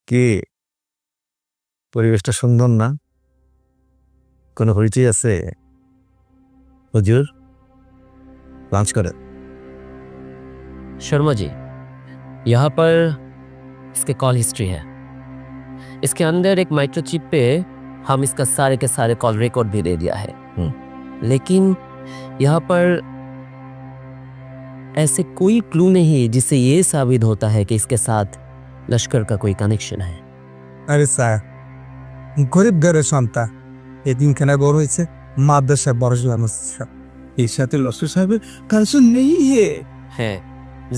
কি পরিবেশটা সুন্দর না? কোনো হইচই আছে? হুজুর लंच करें। शर्मा जी, यहाँ पर इसके कॉल हिस्ट्री है। इसके अंदर एक माइक्रोचिप पे हम इसका सारे के सारे कॉल रिकॉर्ड भी दे दिया है। लेकिन यहाँ पर ऐसे कोई क्लू नहीं है जिससे ये साबित होता है कि इसके साथ लश्कर का कोई कनेक्शन है। अरे স্যার গরিব ঘরের সন্তান এদিনখানে বড় হয়েছে মাদ্রাসায় পড়াশোনা করছে এর সাথে লস্কর সাহেবের কানেকশন নেই है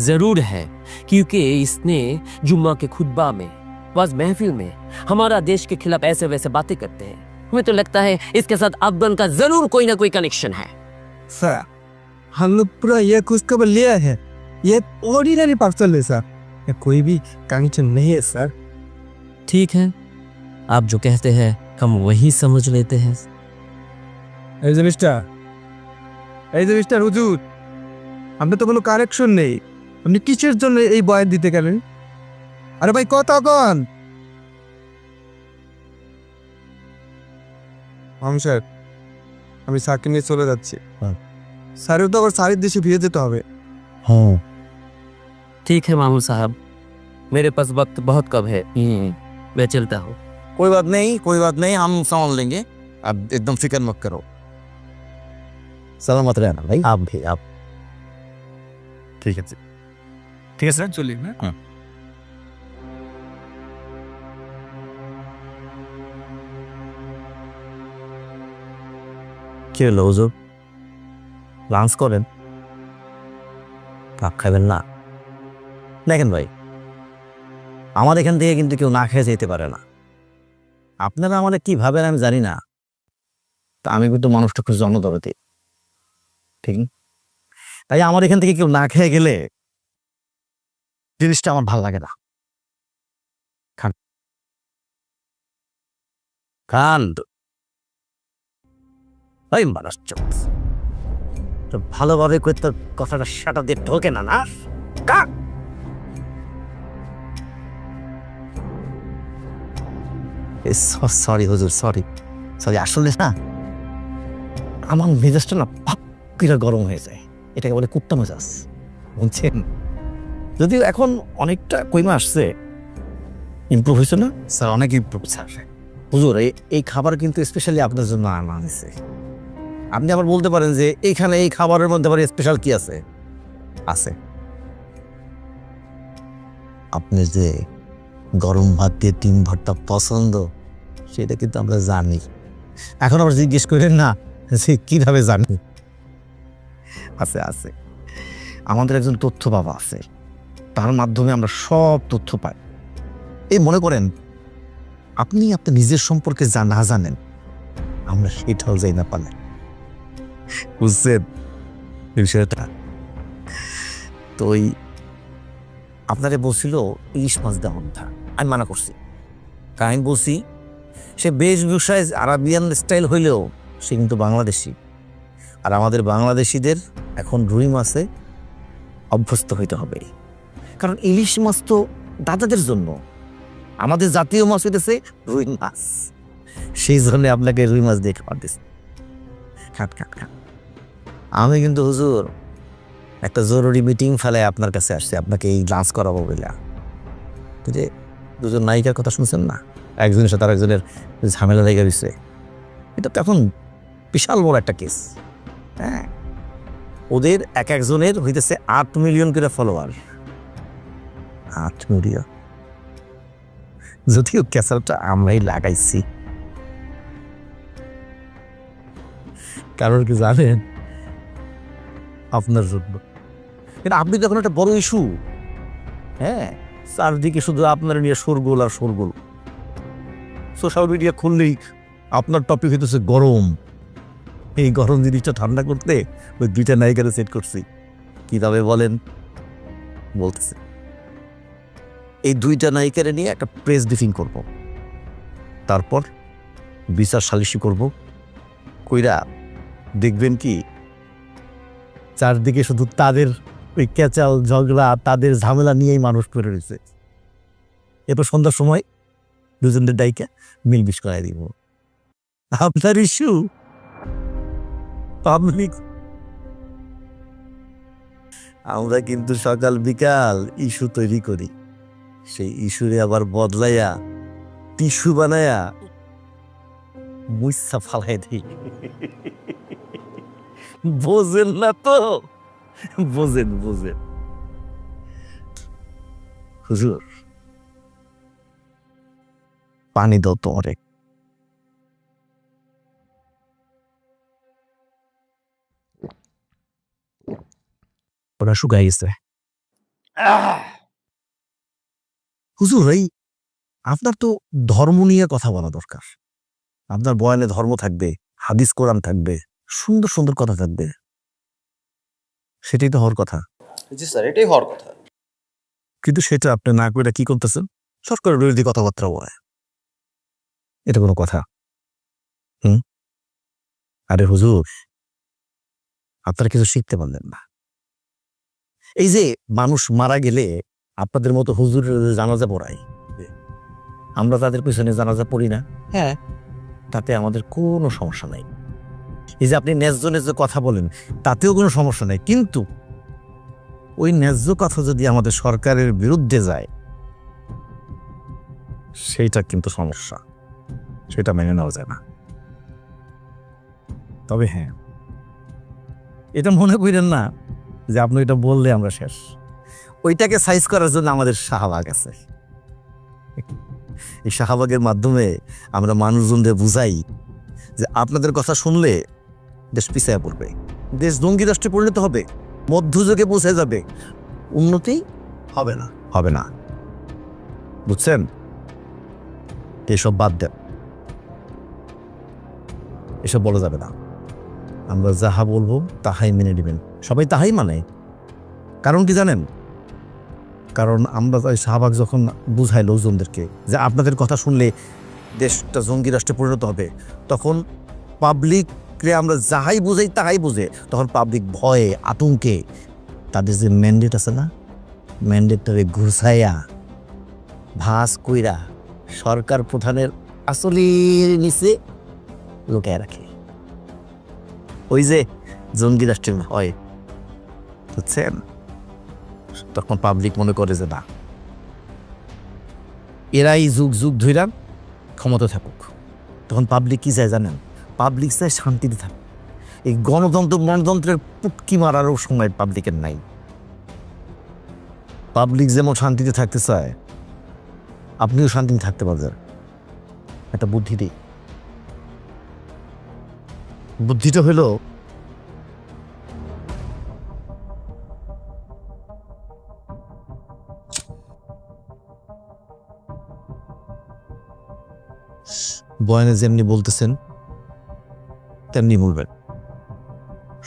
जरूर है, क्योंकि इसने जुम्मा के खुतबा में वाज महफिल में हमारा देश के खिलाफ ऐसे वैसे बातें करते हैं। हमें तो लगता है इसके साथ अफगान का जरूर कोई ना कोई कनेक्शन है। सर हम लोग पूरा ये खुशखबर लिया है, ये ऑर्डिनरी पर्सन है सर, ये कोई भी कनेक्शन नहीं है सर। ठीक है, आप जो कहते हैं हम वही समझ लेते हैं। এই যে মিস্টার হুজুর, আপনার তো কোনো কানেকশন নেই, আপনি কিসের জন্য এই বয়ান দিতে গেলেন? আরে ভাই কথা কন। স্যার আমি স্যারকে নিয়ে চলে যাচ্ছি। স্যারের তো আবার স্যারের দেশে ফিরে যেতে হবে। हाँ ठीक है मामू साहब, मेरे पास वक्त बहुत कम है, मैं चलता हूँ। कोई बात नहीं, हम संभाल लेंगे, आप एकदम फिक्र मत करो। सलामत रहना भाई। आप भी आप ठीक है স্যার চলি না। কি হলো হুজুর, লাঞ্চ করেন? ভাত খাবেন না? দেখেন ভাই, আমার এখান থেকে কিন্তু কেউ না খেয়ে যেতে পারে না। আপনারা আমাদের কি ভাবেন আমি জানি না, তা আমি কিন্তু মানুষটা খুব জনদরদি, ঠিক? তাই আমার এখান থেকে কেউ না খেয়ে গেলে জিনিসটা আমার ভালো লাগে না। খান খান ওই মানুষ তো ভালোভাবে করে তোর কথাটা সাটা দিয়ে ঢোকে না না কাক। সরি হুজুর, সরি আসলে না আমার মেজাজটা না ভাপ করে গরম হয়ে যায়, এটাকে বলে কুত্তা মেজাজ, বুঝছেন? যদিও এখন অনেকটা কইমা আসছে, ইমপ্রুভ হয়েছে না স্যার? অনেক ইমপ্রুভ স্যার। হুজুর এই খাবার কিন্তু স্পেশালি আপনার জন্য আনা হয়েছে। আপনি আবার বলতে পারেন যে এইখানে এই খাবারের মধ্যে আবার স্পেশাল কি আছে? আপনি যে গরম ভাত দিয়ে ডিম ভর্তা পছন্দ সেটা কিন্তু আমরা জানি, এখন আবার জিজ্ঞেস করেন না যে কিভাবে জানি। আছে আমাদের একজন তথ্য বাবা আছে, তার মাধ্যমে আমরা সব তথ্য পাই। এই মনে করেন আপনি আপনার নিজের সম্পর্কে যা না জানেন আমরা সেটাও যাই না পালে, বুঝছেন বিষয়টা? তো ওই আপনারে বলছিল ইলিশ মাছ দেওয়ার কথা, আমি মানা করছি। কাহিনী বলছি সে বেশভূষায় আরাবিয়ান স্টাইল হইলেও সে কিন্তু বাংলাদেশি, আর আমাদের বাংলাদেশিদের এখন রুই মাছে অভ্যস্ত হইতে হবে, কারণ ইলিশ মাছ তো দাদাদের জন্য, আমাদের জাতীয় মাছ হইতেছে রুই মাছ। সেই জন্য আপনাকে রুই মাছ দিয়ে খাবার দিচ্ছে। খান। আমি কিন্তু হুজুর একটা জরুরি মিটিং ফেলে আপনার কাছে আসছে, আপনাকে এই লাঞ্চ করাবো বলে। যে দুজন নায়িকার কথা শুনছেন না, একজনের সাথে আরেকজনের ঝামেলা লেগে গেছে, এটা তো এখন বিশাল বড় একটা কেস। হ্যাঁ, ওদের একজনের হইতেছে 8 মিলিয়ন করে ফলোয়ার। 8 মিলিয়ন, যদিও ক্যাসালটা আমরাই লাগাইছি। কারণ কি জানেন? আপনার জন্য। কিন্তু আপনি তো এখন একটা বড় ইস্যু। হ্যাঁ, চারদিকে শুধু আপনার নিয়ে শোরগোল আর শোরগোল। সোশ্যাল মিডিয়া খুললেই আপনার টপিক হইতেছে গরম। এই গরম জিনিসটা ঠান্ডা করতে ওই 2টা নায়িকারে সেট করছি। কিভাবে বলেন? বলতেছে এই 2টা নায়িকারে নিয়ে একটা প্রেস ব্রিফিং করব, তারপর বিচার সালিশি করব। কইরা দেখবেন কি চারদিকে শুধু তাদের ওই ক্যাচাল ঝগড়া, তাদের ঝামেলা নিয়েই মানুষ পড়ে রয়েছে। এরপর সন্ধ্যার সময় দুজনের ডাইকা মিলবিশ করাই দিব। আপনার ইস্যু পাবলিক, আমরা কিন্তু সকাল বিকাল ইস্যু তৈরি করি, সেই ইস্যুরে আবার বদলাইয়া টিস্যু বানায়া মুইসা ফালাই দিই। বোঝেন না তো? বোঝেন বোঝেন। হুজুর পানি দাও তো অনেক। ওরা শুকাই গেছে। হুজুর এই আপনার তো ধর্ম নিয়ে কথা বলা দরকার। আপনার বয়ানে ধর্ম থাকবে, হাদিস কোরআন থাকবে, সুন্দর সুন্দর কথা থাকবে, সেটাই তো হওয়ার কথা। জি স্যার, এটাই হওয়ার কথা। কিন্তু সেটা আপনি না করে কি করতেছেন? সরকারের বিরোধী কথাবার্তা বলে, এটা কোনো কথা? আরে হুজুর, আপনারা কিছু শিখতে পারলেন না। এই যে মানুষ মারা গেলে আপনাদের মতো হুজুরের জানাজা পড়াই, আমরা তাদের পিছনে জানাজা পড়ি না, হ্যাঁ, তাতে আমাদের কোনো সমস্যা নাই। এই যে আপনি ন্যায্য ন্যায্য কথা বলেন, তাতেও কোনো সমস্যা নাই। কিন্তু ওই ন্যায্য কথা যদি আমাদের সরকারের বিরুদ্ধে যায়, সেইটা কিন্তু সমস্যা, সেটা মেনে নেওয়া যায় না। তবে হ্যাঁ, এটা মনে করেন না যে আপনি এটা বললে আমরা শেষ। ওইটাকে সাইজ করার জন্য আমাদের শাহবাগ আছে। এই শাহবাগের মাধ্যমে আমরা মানুষজনদের বুঝাই যে আপনাদের কথা শুনলে দেশ পিছায়া পড়বে, দেশ জঙ্গি রাষ্ট্রে পরিণত হবে, মধ্যযুগে পৌঁছে যাবে, উন্নতি হবে না, হবে না। বুঝছেন? এসব বাদ দেন, এসব বলা যাবে না। আমরা যাহা বলবো তাহাই মেনে নেবেন, সবাই তাহাই মানে। কারণ কি জানেন? কারণ আমরা শাহবাগ যখন বুঝাই লোকজনদেরকে যে আপনাদের কথা শুনলে দেশটা জঙ্গি রাষ্ট্রে পরিণত হবে, তখন পাবলিককে আমরা যাহাই বুঝাই তাহাই বুঝে, তখন পাবলিক ভয়ে আতঙ্কে তাদের যে ম্যান্ডেট আছে না, ম্যান্ডেটটারে ঘুষাইয়া ভাস কইরা সরকার প্রধানের আসলের নিচে লুকায় রাখে। ওই যে জঙ্গি রাষ্ট্রের ভয়, বুঝছেন? তখন পাবলিক মনে করে যে না, এরাই যুগ যুগ ধইরা ক্ষমতা থাকুক। তখন পাবলিক কি চায় জানেন? পাবলিক চায় শান্তিতে থাকুক। এই গণতন্ত্রের পুটকি মারারও সময় পাবলিকের নাই। পাবলিক যেমন শান্তিতে থাকতে চায়, আপনিও শান্তিতে থাকতে পারবেন। একটা বুদ্ধি দিই। বুদ্ধিটা হলো, বয়ানে যেমনি বলতেছেন তেমনি বলবেন,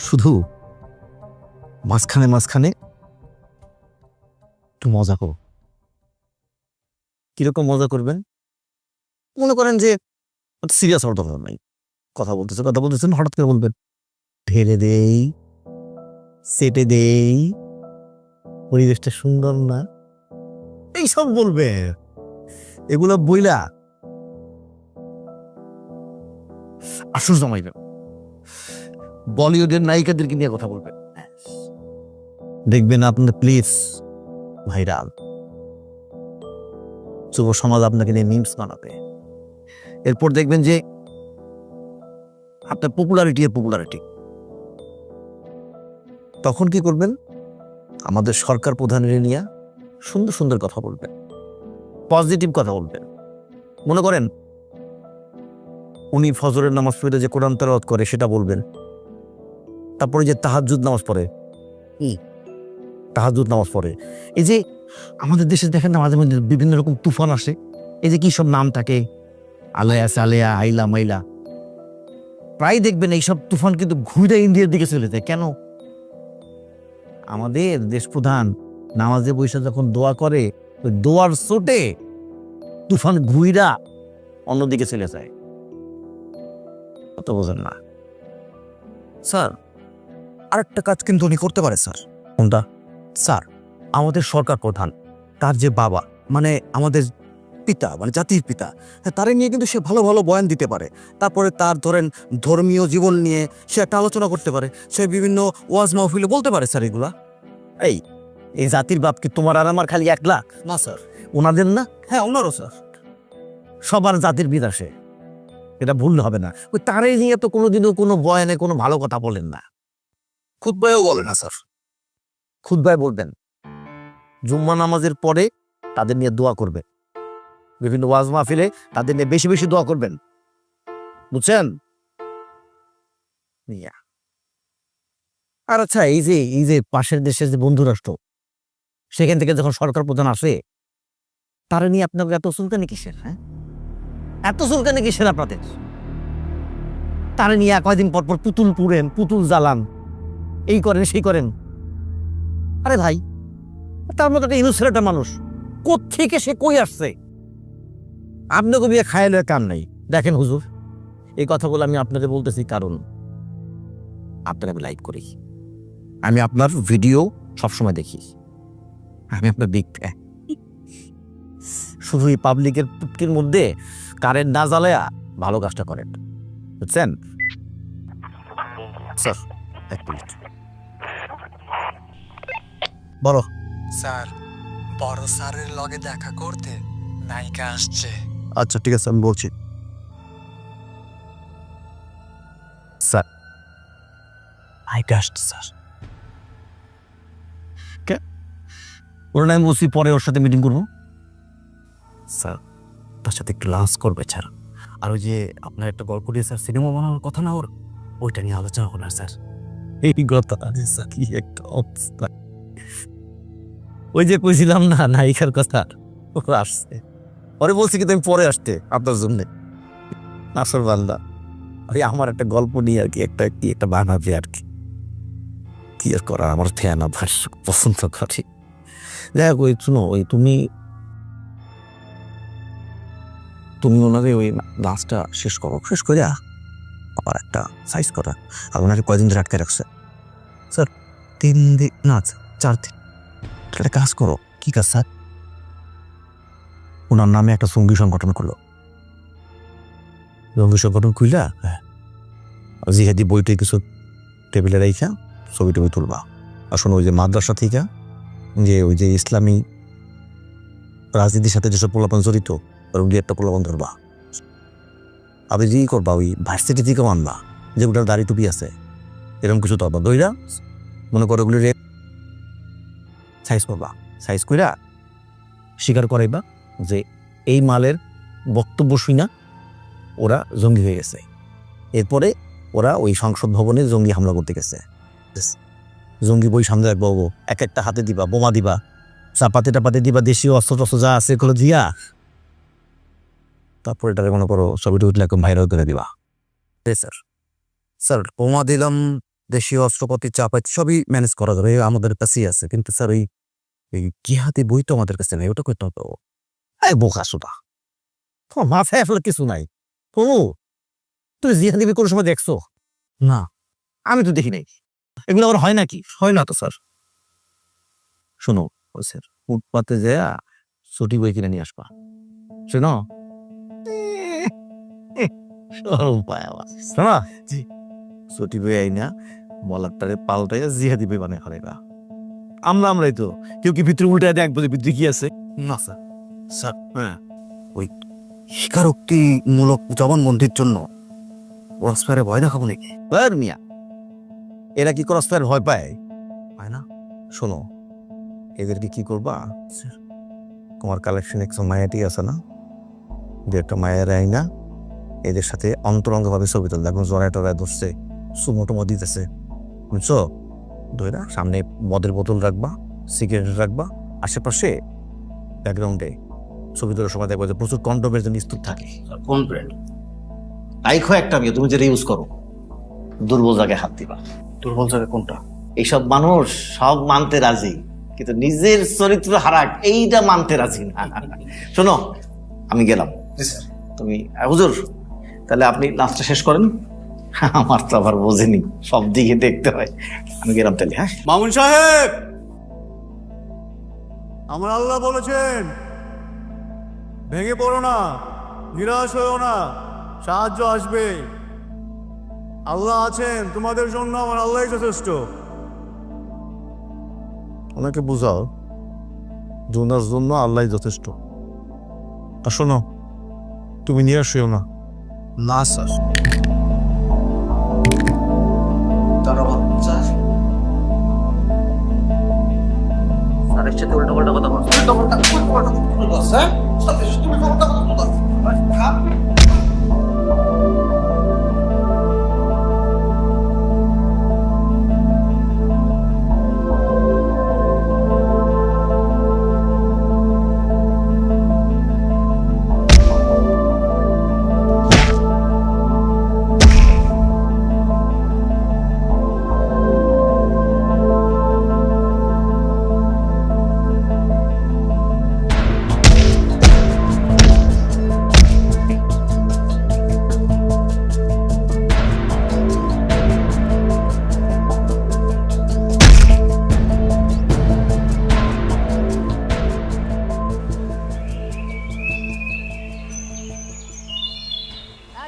শুধু মাঝখানে মাঝখানে একটু মজা করো। কিরকম মজা করবেন? মনে করেন যে সিরিয়াস হওয়ার দরকার নাই, কথা বলতেছেন, হঠাৎ করে বলবেন ঢেলে দেই, সেটে দেই, পরিবেশটা সুন্দর না, এইসব বলবে। এগুলো বইলা আসল জমাইবেন, বলিউডের নায়িকাদেরকে নিয়ে কথা বলবেন, দেখবেন আপনার প্লিজ ভাইরাল, যুব সমাজ আপনাকে নিয়ে মিমস বানাবে। এরপর দেখবেন যে আপনার পপুলারিটি। তখন কি করবেন? আমাদের সরকার প্রধানের নিয়ে সুন্দর সুন্দর কথা বলবেন, পজিটিভ কথা বলবেন। মনে করেন উনি ফজরের নামাজ পড়ে যে কোরআন তেলাওয়াত করে সেটা বলবেন। তারপরে যে তাহাজ্জুদ নামাজ পড়ে, তাহাজ্জুদ নামাজ পড়ে। এই যে আমাদের দেশে দেখেন না মাঝে মধ্যে বিভিন্ন রকম তুফান আসে, এই যে কি সব নাম থাকে, আলেয়া সালেয়া, আইলা মাইলা, প্রায় দেখবেন এইসব তুফান কিন্তু ঘুরে ইন্ডিয়ার দিকে চলে যায়। কেন? আমাদের দেশ প্রধান নামাজে বৈশা যখন দোয়া করে, ওই দোয়ার চোটে তুফান ঘুইরা অন্যদিকে চলে যায়। কত বোঝেন না স্যার? আরেকটা কাজ কিন্তু উনি করতে পারে স্যার। কোনটা? স্যার, আমাদের সরকার প্রধান, তার যে বাবা, মানে আমাদের পিতা মানে জাতির পিতা, হ্যাঁ, তারে নিয়ে কিন্তু সে ভালো ভালো বয়ান দিতে পারে। তারপরে তার ধরেন ধর্মীয় জীবন নিয়ে সে একটা আলোচনা করতে পারে, সে বিভিন্ন ওয়াজ মাহফিলে বলতে পারে স্যার এগুলা। এই এই জাতির বাপ কি তোমার আর আমার খালি একলা? না স্যার। ওনাদের না? হ্যাঁ, ওনারও স্যার। সবার জাতির বিদাসে, এটা ভুল হবে না। ওই তারে নিয়ে তো কোনোদিনও কোনো বয়ানে কোনো ভালো কথা বলেন না। খুতবায়ও বলে না স্যার। খুতবায় বলবেন, জুম্মা নামাজের পরে তাদের নিয়ে দোয়া করবে, বিভিন্ন ওয়াজ মাহফিলে তাদের নিয়ে বেশি বেশি দোয়া করবেন, বুঝছেন? ইয়া। আর আচ্ছা, এই যে পাশের দেশের যে বন্ধু রাষ্ট্র, সেখান থেকে যখন সরকার প্রধান আসে, তারা নিয়ে আপনাদের এত চুলকানি কিসের? হ্যাঁ, এত চুলকানি কিসের আপনাদের? তারা নিয়ে কয়দিন পর পর পুতুল পুড়েন, পুতুল জ্বালান, এই করেন সেই করেন। আরে ভাই, তার মতো একটা ইনোসেন্ট একটা মানুষ, কোত্থেকে সে কই আসছে? আপনাকে বিয়ে খায়ালের কাম নাই। দেখেন হুজুর, এই কথাগুলো আমি আপনাদের বলতেছি কারণ আপনাকে আমি লাইক করি, আমি আপনার ভিডিও সবসময় দেখি, আমি আপনার বিগ ফ্যান। শুধু এই পাবলিকের পুটকির মধ্যে কারেন্ট না জ্বালায়া ভালো কাজটা করেন, বুঝছেন? স্যার, এক মিনিট। বলো। স্যার, বড় স্যারের লগে দেখা করতে নায়িকা আসছে। আচ্ছা ঠিক আছে, আমি বলছি। স্যার, নায়িকা আসছে স্যার। ওর নাম বলছি, পরে ওর সাথে মিটিং করবো। স্যার, তার সাথে একটু লাঞ্চ করবে স্যার। আর ওই যে আপনার একটা গল্প দিয়ে স্যার সিনেমা বানানোর কথা না, ওর ওইটা নিয়ে আলোচনা করুন স্যার। এই কথা স্যার, কি একটা অবস্থা। ওই যে কইছিলাম না নায়িকার কথা, ও আসছে। পরে বলছি কিন্তু আমি পরে আসতে আপনার জন্য। আসর বান্দা, ওই আমার একটা গল্প নিয়ে আর কি একটা বানাবে আর কি। কি আর করা, আমার ফ্যান আবার পছন্দ করে। যাই হোক, ওই শুনো, ওই তুমি ওনাদের ওই লাঞ্চটা শেষ করো, শেষ করে আবার একটা সাইজ করা। আর ওনাকে কয়দিন ধরে আটকে রাখছে? স্যার 3 দিন না 4 দিন। একটা কাজ করো। কি কাজ স্যার? ওনার নামে একটা সঙ্গী সংগঠন করলো। সঙ্গী সংগঠন খুইলা, হ্যাঁ, জিহাদি বইটে কিছু টেবিলে রাইখা ছবি টবি তুলবা। আর শোনো, ওই যে মাদ্রাসা থেকে যে ওই যে ইসলামী রাজনীতির সাথে যেসব পোলাপান জড়িত, ওরকম দিয়ে একটা পোলাপান ধরবা। আপনি যেই করবা, ওই ভার্সিটি থেকেও আনবা, যেগুলোর দাড়ি টুপি আছে, এরকম কিছু ধরবা। দইরা মনে করো ওগুলি সাইজ করবা। সাইজ কইরা স্বীকার করাইবা যে এই মালের বক্তব্য শুনা ওরা জঙ্গি হয়ে গেছে। এরপরে ওরা ওই সংসদ ভবনে জঙ্গি হামলা করতে গেছে। জঙ্গি বই সামনে রাখবো, এক একটা হাতে দিবা, বোমা দিবা, চাপাতে টাপাতে দিবা, দেশীয় অস্ত্র টস্ত্র যা আছে এগুলো দিয়া, তারপর এটাকে মনে করো ছবিটা উঠলে একদম ভাইরাল করে দিবা। স্যার, স্যার বোমা দিলাম, দেশীয় অস্ত্রপাতি চাপাই সবই ম্যানেজ করা যাবে, আমাদের কাছেই আছে। কিন্তু স্যার ওই জিহাদি বই তো আমাদের কাছে নেই, ওটা করতে হবে। এই বোকা সোটা, তোমার মাথায় আসলে কিছু নাই। তুমি জিহাদি কোনো সময় দেখছো? না, আমি তো দেখি নাই। এগুলো আবার হয় নাকি? হয় না তো স্যার। শোনো, ও স্যার, ফুটপাতে যা ছুটি বই কিনে নিয়ে আসবা। শোনো, শোনা, জি, ছুটি বই আই না বলারটারে পাল্টাইয়া জিহাদি বই বানিয়ে ফেলাইবা। আমরাই তো কেউ কি ভিতরে উল্টায় দেখবো যে ভিতরে কি আছে? না স্যার। স্যার, হ্যাঁ, ওই স্বীকারোক্তিমূলক জবানবন্দির জন্য ক্রসফায়ারে ভয় দেখাবো নাকি? মিয়া, এরা কি ক্রসফায়ার ভয় পায়? পায় না। শোনো, এদেরকে কি করবা, তোমার কালেকশন একশো মায়াটি আছে না, যে একটা মায়ের আই না, এদের সাথে অন্তরঙ্গভাবে ছবি তুলতে, এখন জড়ায় টড়ায় ধরছে, সুমোটমো দিতেছে, বুঝছো? ধরা সামনে মদের বোতল রাখবা, সিগারেট রাখবা, আশেপাশে ব্যাকগ্রাউন্ডে ছবি তোলার সময় দেখবো যে প্রচুর কন্ডোমের জন্য স্তূপ থাকে। কোন ব্র্যান্ড? আইখো একটা বিয়ে তুমি যেটা ইউজ করো, দুর্বল জায়গায় হাত দিবা। দুর্বল জায়গা কোনটা? এইসব মানুষ সব মানতে রাজি, কিন্তু নিজের চরিত্র হারাক এইটা মানতে রাজি না। শোনো, আমি গেলাম। তুমি হুজুর, তাহলে আপনি লাঞ্চটা শেষ করেন, আমার তো আবার বোঝেনি, সব দিকে দেখতে হয়। আমি গেলাম তাহলে। হ্যাঁ মামুন সাহেব, আমার আল্লাহ বলেছেন ভেঙে পড়ো না, নিরাশ হয়েও না, সাহায্য আসবে। আল্লাহ আছেন তোমাদের জন্য, আমার আল্লাহই যথেষ্ট। ওনাকে বুঝাও যে ওনার জন্য আল্লাহ যথেষ্ট। আর শোনো, তুমি নিরাশ হইও না। না স্যার। তারা বাচ্চা স্যারের সাথে উল্টো পাল্টা কথা বলছো। উল্টো পাল্টা বলছো, হ্যাঁ? সাথে সাথে উল্টো পাল্টা কথা বলছো।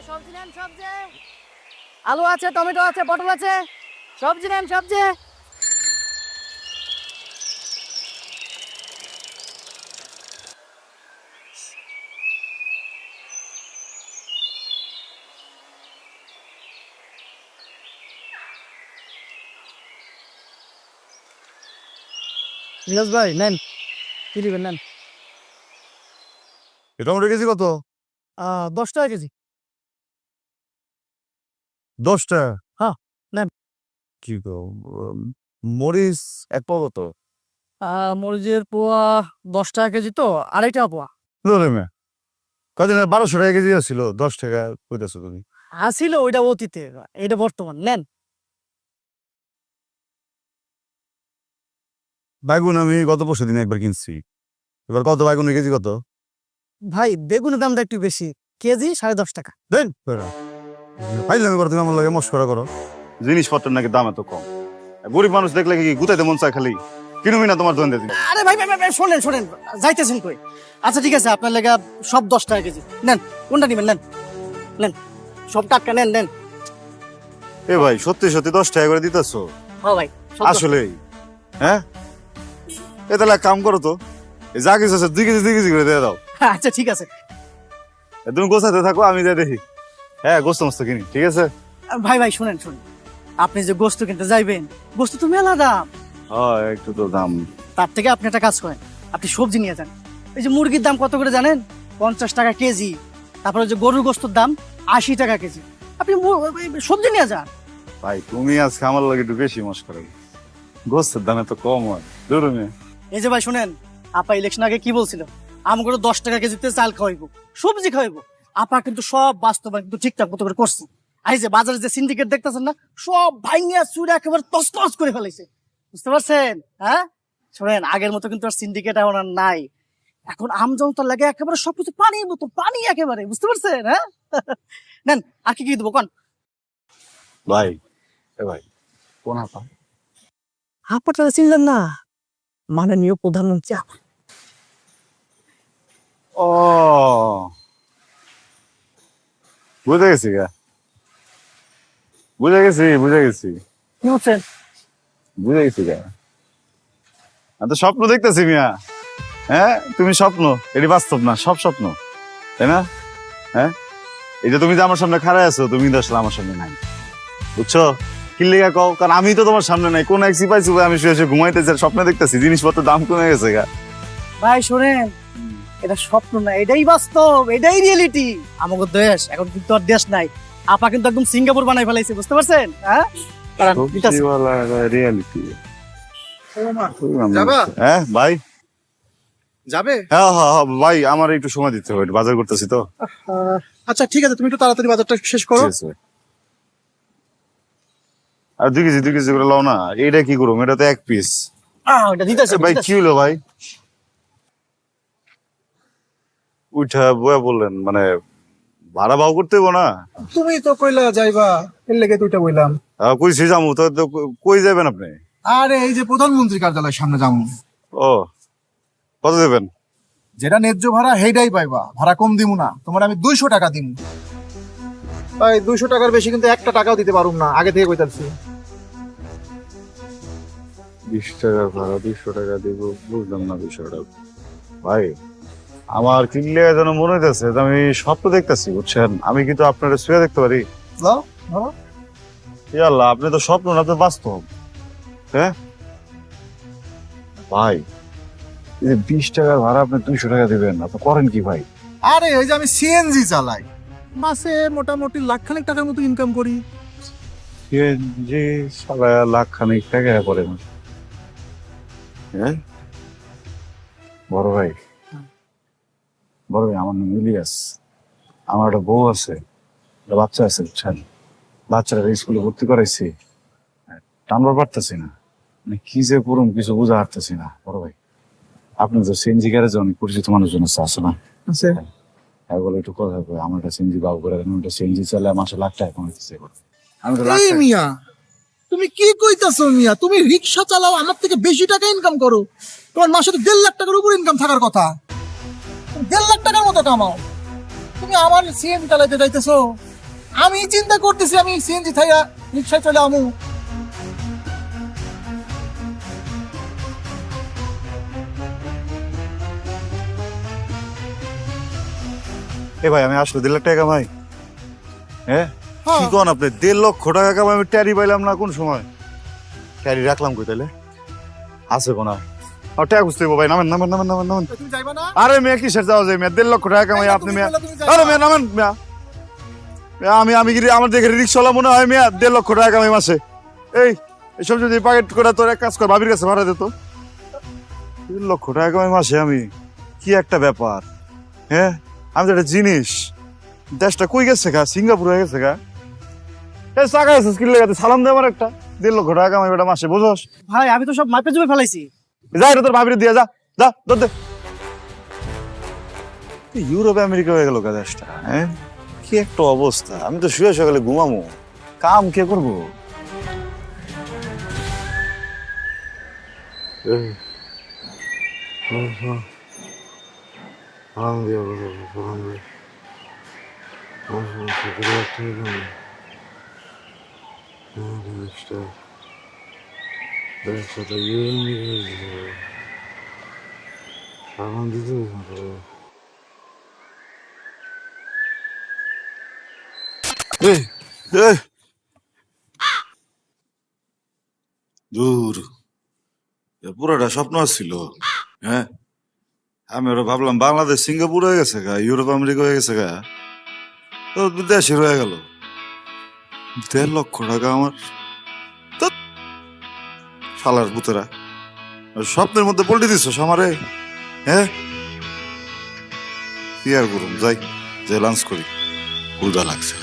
সবজি নেন, সবজি। আলু আছে, টমেটো আছে, পটল আছে, সবজি নেন, সবজি। রিয়াজ ভাই নেন, কি দিবেন নেন। টমেটো কেজি কত? 10 টাকা কেজি। 10 টাকা? হ্যাঁ, নেন। কি গো, মরিচ এক পাও কত? মরিচের পোয়া 10 টাকা কেজি, তো 2.5 টাকা পোয়া। ধরে মে কদিন 1200 টাকা কেজি ছিল, 10 টাকা কইতাছো তুমি? আসিল ওইটা অতীতে, এটা বর্তমান। নেন। বেগুন আমি গত পরশু দিন একবার কিনছি, এবার কত বেগুনের কেজি কত? ভাই বেগুনের দামটা একটু বেশি, কেজি 10.5 টাকা। দেন ফাইলামি করো, তুমি আমার লাগে মস্করা করো। জিনিসপত্রের নাকি দাম এত কম, গরিব মানুষ দেখলে কি গুতাইতে মন চায় খালি? কিনুমি না তোমার দোকান দিয়ে? আরে ভাই ভাই ভাই, ভাই, শোনেন শোনেন, যাইতেছেন কই? আচ্ছা ঠিক আছে, আপনার লেগা সব 10 টাকা কেজি। নেন, কোনটা নেবেন নেন, নেন, সব টাটকা নেন নেন। এ ভাই সত্যি সত্যি 10 টাকা করে দিতেছো? হ্যাঁ ভাই, সব আসলেই? হ্যাঁ, এ তাহলে এক কাম করো তো, এই যা কিছু আছে 2 কেজি করে দিয়ে দাও। আচ্ছা ঠিক আছে। তুমি গোছাতে থাকো, আমি যাই দেখি। হ্যাঁ, গোস্ত মস্ত কিনি, ঠিক আছে? ভাই ভাই শুনেন শুনেন, আপনি যে গোস্ত কিনতে যাইবেন, গোস্ত তো মেলা দাম। হ্যাঁ, একটু তো দাম। তার থেকে আপনি একটা কাজ করেন, আপনি সবজি নিয়ে যান। এই যে মুরগির দাম কত করে জানেন? 50 টাকা কেজি। তারপরে যে গরুর গোস্তর দাম 80 টাকা কেজি। আপনি সবজি নিয়ে যান। ভাই তুমি আজকে আমার লাগে একটু বেশি মস্করা, গোস্তের দাম এত কম হয়? ধরুন এই যে ভাই শুনেন, আপা ইলেকশন আগে কি বলছিল? আমাকে 10 টাকা কেজিতে চাল খাওয়াইবো, সবজি খাওয়াইবো। আপা কিন্তু সব বাস্তবায়ন কিন্তু ঠিকঠাক মতো করে করছে। এই যে বাজারে যে সিন্ডিকেট দেখতেছেন না, সব ভাঙিয়া চুরে একেবারে তছনছ করে ফেলাইছে। বুঝতে পারছেন? হ্যাঁ, শোনেন, আগের মতো কিন্তু আর সিন্ডিকেট এখন আর নাই। এখন আমজনতার লাগে একেবারে সবকিছু পানির মতো, পানি একেবারে। বুঝতে পারছেন? হ্যাঁ, নেন, আর কি কি দেবো কোন? ভাই, এ ভাই কোন আপা? আপাটা চিনলেন না? মাননীয় প্রধানমন্ত্রী। ও বুঝে গেছি গা, বুঝে গেছি কি হচ্ছেন? বুঝে গেছি গা। আমি তো স্বপ্ন দেখতেছি মিয়া। হ্যাঁ, তুমি স্বপ্ন, এটি বাস্তব না, সব স্বপ্ন, তাই না? হ্যাঁ, এই যে তুমি যে আমার সামনে খাড়ায় আছো, তুমি কিন্তু আসলে আমার সামনে নাই, বুঝছো? কি লেগা কও, কারণ আমি তো তোমার সামনে নাই। কোন এক সিপাই চুপাই আমি শুয়ে শুয়ে ঘুমাইতেছি, স্বপ্ন দেখতেছি জিনিসপত্রের দাম কমে গেছে গা। ভাই শোনেন, এটা স্বপ্ন না, এটাই বাস্তব, এটাই রিয়েলিটি। আমাদের দেশ এখন কিন্তু আর দেশ নাই। আপা কিন্তু একদম সিঙ্গাপুর বানাই ফেলাইছে। বুঝতে পারছেন? হ্যাঁ, রিয়ালিটি। যাবা? হ্যাঁ ভাই, যাবে? হ্যাঁ হ্যাঁ হ্যাঁ ভাই, আমার একটু সময় দিতে হবে, একটু বাজার করতেছি তো। আচ্ছা ঠিক আছে, তুমি একটু তাড়াতাড়ি বাজারটা শেষ করো। ঠিক আছে। আর 2 কেজি করে লাও না। এইটা কি করবো, এটা তো 1 পিস। ওটা দিতেছে ভাই কি হলো ভাই? উঠা বয়া বললেন, মানে ভাড়া ভাও করতে হইব না? তুমি তো কইলা যাইবা, এর লেগে দুইটা বললাম। কইছি যাবো তো, কই যাবেন আপনি? আরে এই যে প্রধানমন্ত্রী কার্যালয়ের সামনে যাবো। ও, কত দেবেন? যেটা ন্যায্য ভাড়া সেইটাই পাইবা, ভাড়া কম দিমু না, তোমার আমি 200 টাকা দিমু। ভাই 200 টাকার বেশি কিন্তু একটা টাকাও দিতে পারুম না, আগে থেকে কইতাছি। 20 টাকা ভাড়া 200 টাকা দিব, বুঝলাম না বিষয়টা ভাই। আমার কিনলে যেন মনে হইতেছে যে আমি স্বপ্ন দেখতেছি, বুঝছেন? আমি কিন্তু আপনারা শুয়ে দেখতে পারি। যাও ধরো। আল্লাহ, আপনি তো স্বপ্ন না, তো বাস্তব। হ্যাঁ ভাই, এই যে 20 টাকার ভাড়া আপনি 200 টাকা দিবেন, আপনি করেন কি ভাই? আরে ওই যে আমি সিএনজি চালাই, মাসে মোটামুটি লাখখানেক টাকার মতো ইনকাম করি। যে সালায় লাখ খানিক টাকা পড়ে না। হ্যাঁ বড় ভাই, বড় ভাই, আমার নাম ইলিয়াস। আমার একটা বউ আছে, একটা বাচ্চা আছে, বুঝছেন? বাচ্চারা স্কুলে ভর্তি করাইছি, টানবার পারতেছি না, মানে কি যে করুন কিছু বোঝা পারতেছি না। বড় ভাই, আপনি তো সিএনজি গ্যারেজে অনেক পরিচিত মানুষজন আছে না? আছে। হ্যাঁ বলে একটু কথা কই, আমার একটা সিএনজি বাবু করে, একটা সিএনজি চালে মাসে লাখ টাকা কমাইতেছে। আমি তো লাখ এই টাকা মিয়া, তুমি কি কইতাছো মিয়া? তুমি রিক্সা চালাও, আমার থেকে বেশি টাকা ইনকাম করো, তোমার মাসে তো 1.5 লাখ টাকার উপর ইনকাম থাকার কথা। তুমি 1.5 লাখ টাকার মতো কামাও, তুমি আমার সিএনজি চালাইতে যাইতেছো? আমি চিন্তা করতেছি আমি সিএনজি থাইয়া রিক্সায় চলে আমু। এ ভাই, আমি আসলে 1.5 লাখ টাকা কামাই। হ্যাঁ হ্যাঁ। কি কোন আপনি? 1.5 লক্ষ টাকা কামাই, আমি ট্যারি পাইলাম না কোন সময়? ট্যারি রাখলাম কই তাইলে? আছে কোনা? আর টাকা খুঁজতে হইবো ভাই, নামেন নামেন নামেন নামেন নামেন। তুমি যাইবা না? আরে মেয়ে কিসের যাওয়া যায়? মেয়ে 1.5 লক্ষ টাকা কামাই, আপনি মেয়ে? আরে মেয়ে নামেন মেয়া। আমি কি আমার দেখে রিক্সাওয়ালা মনে হয়? মেয়া 1.5 লক্ষ টাকা কামাই মাসে। এসব যদি প্যাকেট করে তোর এক কাজ কর, ভাবির কাছে ভাড়া দে তো। 1.5 লক্ষ টাকা কামাই মাসে আমি, কি একটা ব্যাপার। হ্যাঁ আমি তো একটা জিনিস, দেশটা কই গেছে গা? সিঙ্গাপুর হয়ে গেছে গা? টাকা আছে স্কিল লাগাতে, সালাম দে আমার একটা। 1.5 লক্ষ টাকা কামাই বেটা মাসে, বুঝোস? ভাই আমি তো সব মাপে জমে ফেলাইছি। যা এটা তোর ভাবির দিয়ে, যা যা তোর দে। ইউরোপ আমেরিকা হয়ে গেল গা দেশটা। হ্যাঁ কি একটা অবস্থা, আমি তো শুয়ে সকালে ঘুমামো, কাম কে করবো? দূর, পুরোটা স্বপ্ন ছিল। হ্যাঁ আমি ওরা ভাবলাম বাংলাদেশ সিঙ্গাপুর হয়ে গেছে গা, ইউরোপ আমেরিকা হয়ে গেছে গা, তো দেশের হয়ে গেল। 1.5 লক্ষ টাকা আমার, শালার পুতেরা, স্বপ্নের মধ্যে পল্টি দিচ্ছ আমারে। হ্যাঁ কি আর করুন, যাই যে লাঞ্চ করি, উল্টা লাগছে।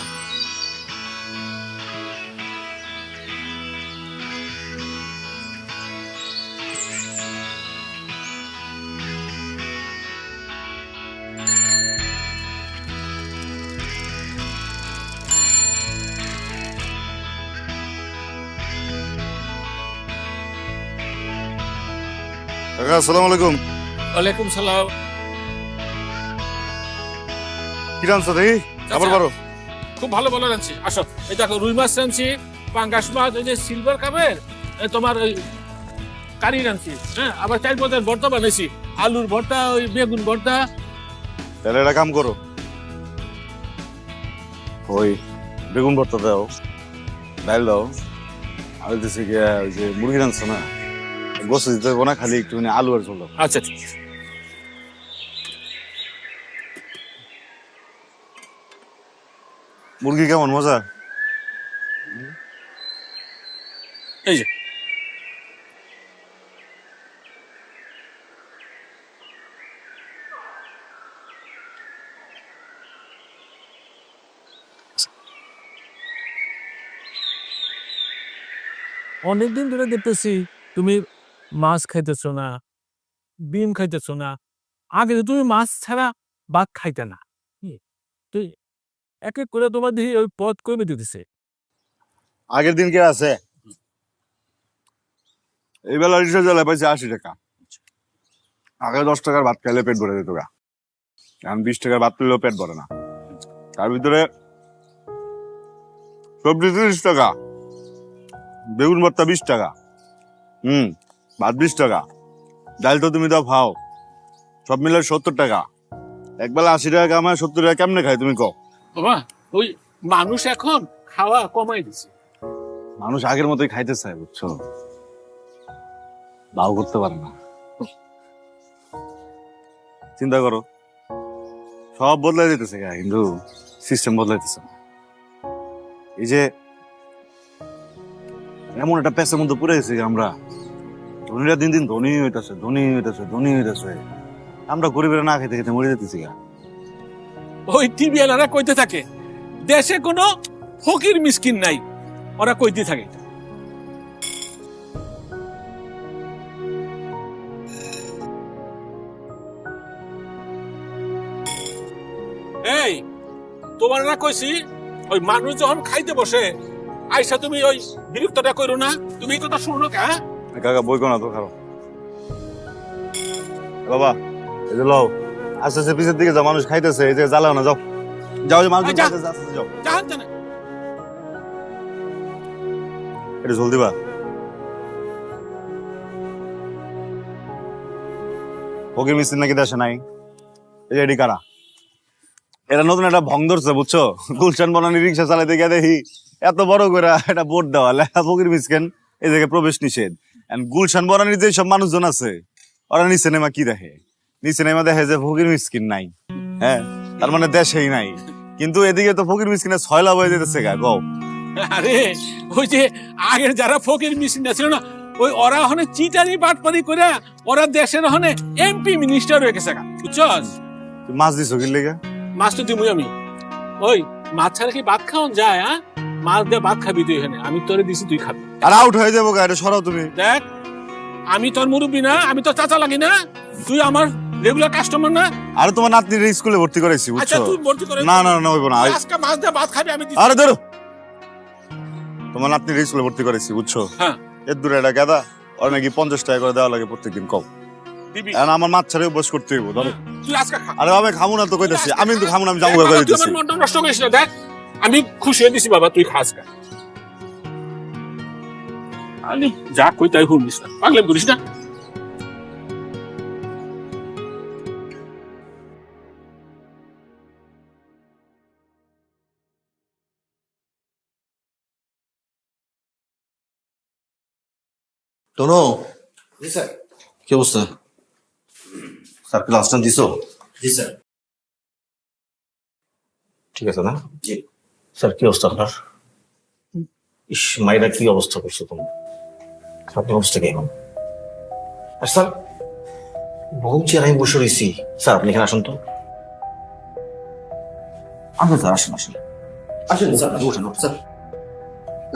কাকা আসসালামু আলাইকুম। ওয়ালাইকুম সালাম। কি রান্না দেখি আবার বারো? খুব ভালো ভালো রাঁধছি, আসো। এই দেখো রুই মাছ রাঁধছি, পাঙ্গাস মাছ, ওই যে সিলভার কাপের তোমার ওই কারি রাঁধছি। হ্যাঁ আবার 4 পদের ভর্তা বানাইছি, আলুর ভর্তা, ওই বেগুন ভর্তা। তাহলে একটা কাম করো, ওই বেগুন ভর্তা দাও, ডাল দাও, আর দিচ্ছি গিয়া ওই যে মুরগি রাঁধছো না, গোস দিতে হবে না, খালি একটু আলু আর ঝোল দাও। আচ্ছা ঠিক আছে। মুরগি কেমন মজা? এই যে অনেকদিন ধরে দেখতেছি তুমি মাছ খাইতেছো না, ডিম খাইতেছো না। আগে তো তুমি মাছ ছাড়া ভাত খাইতে না, তুই এক এক করে তোমার দেখি ওই পথ কমে দিতেছে। আগের দিন কে আছে? এই বেলা রিক্সা চালায় পাইছে 80 টাকা, আগে 10 টাকার ভাত খাইলে পেট ভরে যেত গা, এখন 20 টাকার ভাত পেলেও পেট ভরে না। তার ভিতরে সবজি 30 টাকা, বেগুন ভর্তা 20 টাকা, ভাত 20 টাকা, ডাল তো তুমি দাও খাও, সব মিলে 70 টাকা। একবেলা 80 টাকা কামায় 70 টাকা কেমনে খাই তুমি কও? বাবা ওই মানুষ এখন খাওয়া কমাই দিছে। মানুষ আগের মতোই খাইতে চায়, বুঝছো, ভাও করতে পারে না। চিন্তা করো, সব বদলাই যেতেছে কিন্তু সিস্টেম বদলাইতেছে না। এই যে এমন একটা পেশার মধ্যে পড়ে গেছি আমরা, ধনীরা দিন দিন ধনী হইতেছে, ধনী হইতেছে, ধনী হইতেছে, আমরা গরিবেরা না খেতে খেতে মরে যেতেছি। ওই টিভি এলারা কইতে থাকে দেশে কোনো ফকির মিসকিন নাই, ওরা কইতে থাকে। এই তোমার না কইছি ওই মানুষ যখন খাইতে বসে আইসা তুমি ওই বিরক্তটা করো না, তুমি এই কথা শুনো কে? কাকা বই কোনা তো খারাপ বাবা, এই যে লও, আস্তে আস্তে পিছের দিকে যাও, মানুষ খাইতেছে, এই যে জ্বালাও না, যাও যাও, যে মানুষ খাইতেছে, আস্তে আস্তে যাও, জাহান জানে একটু জলদি বা। ফকির মিস্ত্রি নাকি দেশে নাই, এই যে এডি কারা, এরা নতুন একটা ভং ধরছে, বুঝছো, গুলশান বনানি রিক্সা চালাইতে গিয়ে দেখি এত বড় করে একটা বোর্ড দেওয়া লেখা ফকির মিসকিন এই জায়গায় প্রবেশ নিষেধ। গুলশান বনানির যে সব মানুষজন আছে ওরা নিচে নেমা কি দেখে, নিচে নেমা দেখে যে ফকির মিসকিন নাই, হ্যাঁ, তার মানে দেশেই নাই। কিন্তু এদিকে তো ফকির মিসকিনের 6 লাভ হয়ে যেতেছে গা, গো। আরে ওই যে আগের যারা ফকির মিসকিন ছিল না, ওই ওরা ওখানে চিটারি বাটপারি করে ওরা দেশের ওখানে এমপি মিনিস্টার হয়ে গেছে, বুঝছস? মাছ দিছো কি লেগে? মাছ তো দিমু আমি। ওই মাছ ছাড়া কি ভাত খাওয়ান যায়? হ্যাঁ, মাছ দিয়ে ভাত খাবি তুই এখানে, আমি তোরে দিছি তুই খাবি। আর আউট হয়ে যাবো গা, এটা সরাও তুমি। দেখ আমি তোর মুরব্বী না, আমি তোর চাচা লাগি না, তুই আমার রেগুলার কাস্টমার না। আরে তোমার নাতনির স্কুলে ভর্তি করাইছি, আচ্ছা বুঝছো? তুই ভর্তি করে না না না হইব না। আজকে মাছ দিয়ে ভাত খাবি আমি দিছি। আরে ধরো, তোমার নাতনির স্কুলে ভর্তি করাইছি, বুঝছো? হ্যাঁ, এর দূরে একটা গাদা, ওর নাকি 50 টাকা করে দেওয়া লাগে প্রত্যেকদিন, কম। দিবি। এখন আমার মাছ ছাড়াই বস করতে হইব, ধরো। তুই আজকে খা। আরে আমি খাবো না তো কইতাছি, আমি কিন্তু খাবো না, আমি যাবো বাবা, করে তুই দিতেছি। আমার মনটা নষ্ট করিস না, দেখ আমি খুশি হয়ে দিছি বাবা, তুই খাস খা। আরে যা কই তাই শুনিস না, পাগলামি করিস না। তোনো, কি অবস্থা? স্যার ক্লাসটা দিছো? জি স্যার। ঠিক আছে না? জি স্যার। কি অবস্থা আপনার? ইস, মাইরা কি অবস্থা করছো তুমি? আপনার অবস্থা কেমন? আর স্যার বহু চেয়ার আমি বসে রয়েছি। স্যার আপনি এখানে আসুন তো। আসুন স্যার, আসুন আসুন আসুন স্যার, ওঠেন স্যার,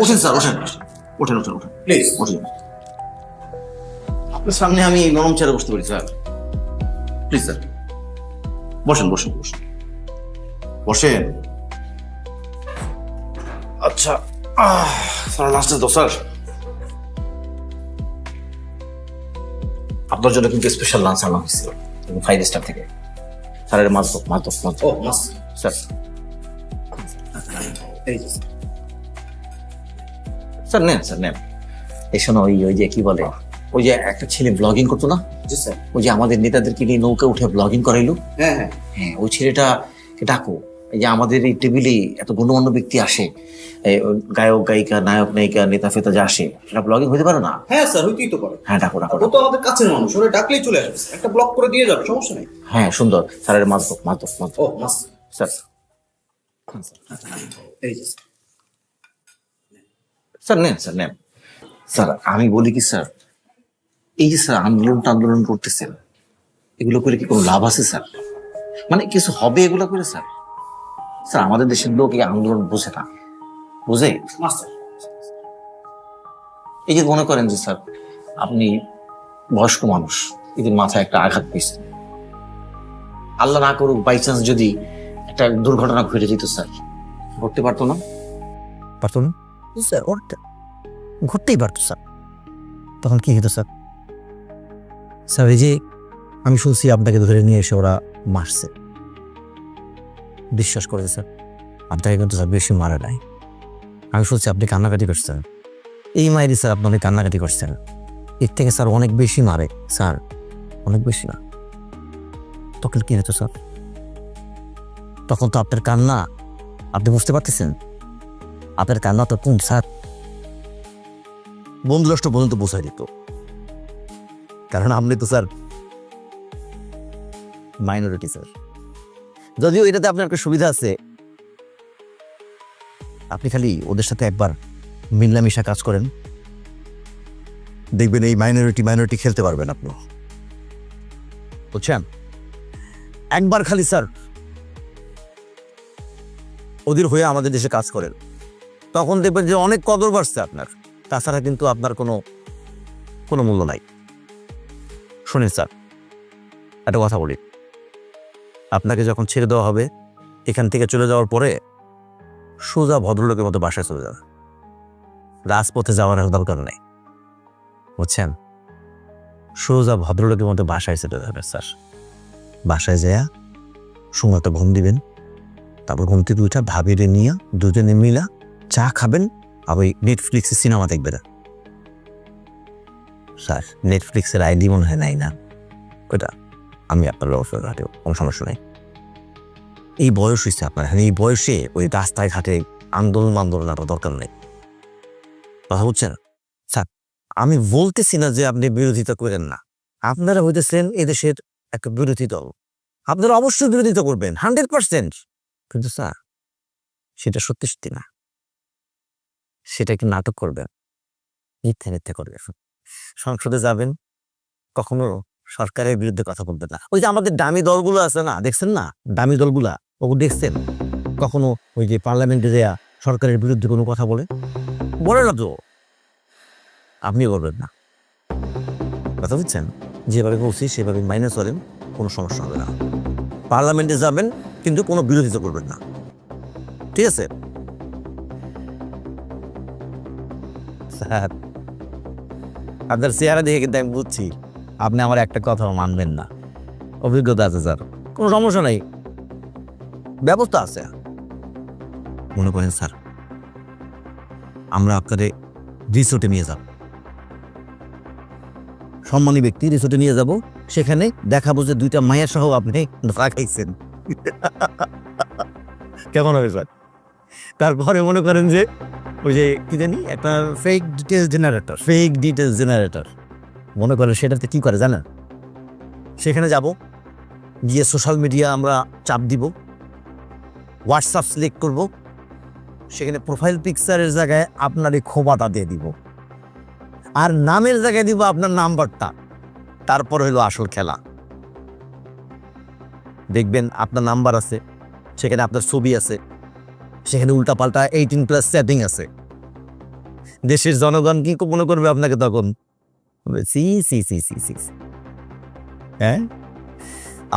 ওঠেন স্যার, ওঠেন ওঠেন ওঠেন ওঠেন প্লিজ ওঠেন। আপনার সামনে আমি নরম চেয়ারে বসতে পারি স্যার, প্লিজ স্যার বসেন বসেন বসেন বসেন। আচ্ছা স্যার, লাস্টে তো স্যার আপনার জন্য কিন্তু স্পেশাল লাঞ্চ আনা হয়েছিল 5 স্টার থেকে। স্যারের মাছ ও মাছ স্যার, এই যে স্যার নেন, স্যার নেন। এই শোনো, ওই যে কি বলে, ওই যে একটা ছেলে ব্লগিং করতো না? জি স্যার। ওই যে আমাদের নেতাদেরকে নিয়ে নৌকা উঠে ব্লগিং করাইলো। হ্যাঁ হ্যাঁ হ্যাঁ, ওই ছেলেটাকে ডাকো। এই যে আমাদের এই টেবিলে এত গণ্যমান্য ব্যক্তি আসে, ওই গায়ক গায়িকা, নায়ক নায়িকা, নেতা ফেতা যা আসে, সেটা ব্লগিং হতে পারে না? হ্যাঁ স্যার, হইতেই তো পারে। হ্যাঁ ডাকো ডাকো ও তো আমাদের কাছের মানুষ, ওরা ডাকলেই চলে আসবে, একটা ব্লক করে দিয়ে যাবে, সমস্যা নেই। হ্যাঁ সুন্দর। স্যারের মাছ ও মাছ স্যার। এই যে স্যার নেন, স্যার নেন। স্যার আমি বলি কি স্যার, এই যে স্যার আন্দোলন করতেছেন, এগুলো করে কি কোনো লাভ আছে স্যার? মানে কিছু হবে এগুলো করে স্যার? স্যার আমাদের দেশের লোক এই আন্দোলন বোঝে না, বোঝে? মাস্টার এই যে মনে করেন যে স্যার আপনি বয়স্ক মানুষ, এদের মাথায় একটা আঘাত পেয়েছেন, আল্লাহ না করুক বাই চান্স যদি একটা দুর্ঘটনা ঘটে যেত স্যার, ঘটতে পারতো না? পারতো না স্যার, ওটা ঘটতেই পারতো স্যার। তখন কি হতো স্যার? স্যার এই যে আমি শুনছি আপনাকে ধরে নিয়ে এসে ওরা মারছে। বিশ্বাস করেছে স্যার, আপনাকে কিন্তু স্যার বেশি মারা নাই। আমি শুনছি আপনি কান্নাকাটি করছেন। এই মায়েরই স্যার আপনি অনেক কান্নাকাটি করছেন। এর থেকে স্যার অনেক বেশি মারে স্যার, অনেক বেশি না। তখন কি হতো স্যার? তখন তো আপনার কান্না, আপনি বুঝতে পারতেছেন আপনার কান্না তো কোন স্যার বন্ধু রাষ্ট্র পর্যন্ত বোঝাই দিত। কারণ আপনি তো স্যার মাইনরিটি স্যার। যদিও এটাতে আপনার একটা সুবিধা আছে, আপনি খালি ওদের সাথে একবার মিল্লামিশা কাজ করেন, দেখবেন এই মাইনরিটি খেলতে পারবেন আপনি, বুঝছেন? একবার খালি স্যার ওদের হয়ে আমাদের দেশে কাজ করেন, তখন দেখবেন যে অনেক কদর বাড়ছে আপনার। তাছাড়া কিন্তু আপনার কোনো মূল্য নাই। শোনেন স্যার, একটা কথা বলি, আপনাকে যখন ছেড়ে দেওয়া হবে এখান থেকে চলে যাওয়ার পরে সোজা ভদ্রলোকের মতো বাসায় চলে যাবে, রাজপথে যাওয়ার দরকার নেই, বুঝছেন? সোজা ভদ্রলোকের মতো বাসায় চলে যাবে স্যার। বাসায় যায়া সময় একটা ঘুম দিবেন, তারপর ঘুম থেকে উঠা ভাবিরে নিয়ে দুজনে মিলা চা খাবেন, আর ওই নেটফ্লিক্সে সিনেমা দেখবেন। স্যার নেটফ্লিক্সের আইডি মনে হয় নাই না, ওটা আমি আপনার ব্যবস্থা ঘাটেও কোনো সমস্যা নেই। এই বয়স হচ্ছে আপনার, এই বয়সে ওই রাস্তায় ঘাটে আন্দোলন আরো দরকার নেই, কথা বুঝছেন? স্যার আমি বলতেছি না যে আপনি বিরোধিতা করেন না, আপনারা হইতেছেন এদেশের একটা বিরোধী দল, আপনারা অবশ্যই বিরোধিতা করবেন 100%, কিন্তু স্যার সেটা সত্যি না, সেটা কি নাটক করবেন, মিথ্যা করবেন। সংসদে যাবেন, কখনো সরকারের বিরুদ্ধে কথা বলবেন না। ওই যে আমাদের দামি দলগুলো আছে না, দেখছেন না দামি দলগুলা, ওগুলো দেখছেন কখনো ওই যে পার্লামেন্টে দেয়া সরকারের বিরুদ্ধে কোনো কথা বলে না তো, আপনিও করবেন না, কথা বুঝছেন? যেভাবে বলছি সেভাবে মাইনে চলেন, কোনো সমস্যা হবে না। পার্লামেন্টে যাবেন কিন্তু কোনো বিরোধিতা করবেন না, ঠিক আছে? স্যার আপনার চেহারা দেখে কিন্তু আমি বুঝছি আপনি আমার একটা কথা মানবেন না। অভিজ্ঞতা আছে স্যার, কোনো সমস্যা নেই, ব্যবস্থা আছে। মনে করেন স্যার আমরা আপনাদের রিসোর্টে নিয়ে যাব, সম্মানী ব্যক্তি রিসোর্টে নিয়ে যাব, সেখানে দেখাবো যে দুইটা মায়ের সহ আপনি ধরা খাইছেন, কেমন হবে স্যার? তারপরে মনে করেন যে ওই যে কি জানি একটা ফেক ডিটেলস জেনারেটর মনে করেন, সেটাতে কি করে জানেন? সেখানে যাব, গিয়ে সোশ্যাল মিডিয়া আমরা চাপ দিব, হোয়াটসঅ্যাপ সিলেক্ট করব, সেখানে প্রোফাইল পিকচারের জায়গায় আপনার এই খোবাটা দিয়ে দিব, আর নামের জায়গায় দিব আপনার নাম্বারটা, তারপর হলো আসল খেলা। দেখবেন আপনার নাম্বার আছে, সেখানে আপনার ছবি আছে, সেখানে উল্টাপাল্টা 18+ সেটিং আছে। দেশের জনগণ কি মনে করবে আপনাকে তখন? সি সি সি সি সি হ্যাঁ,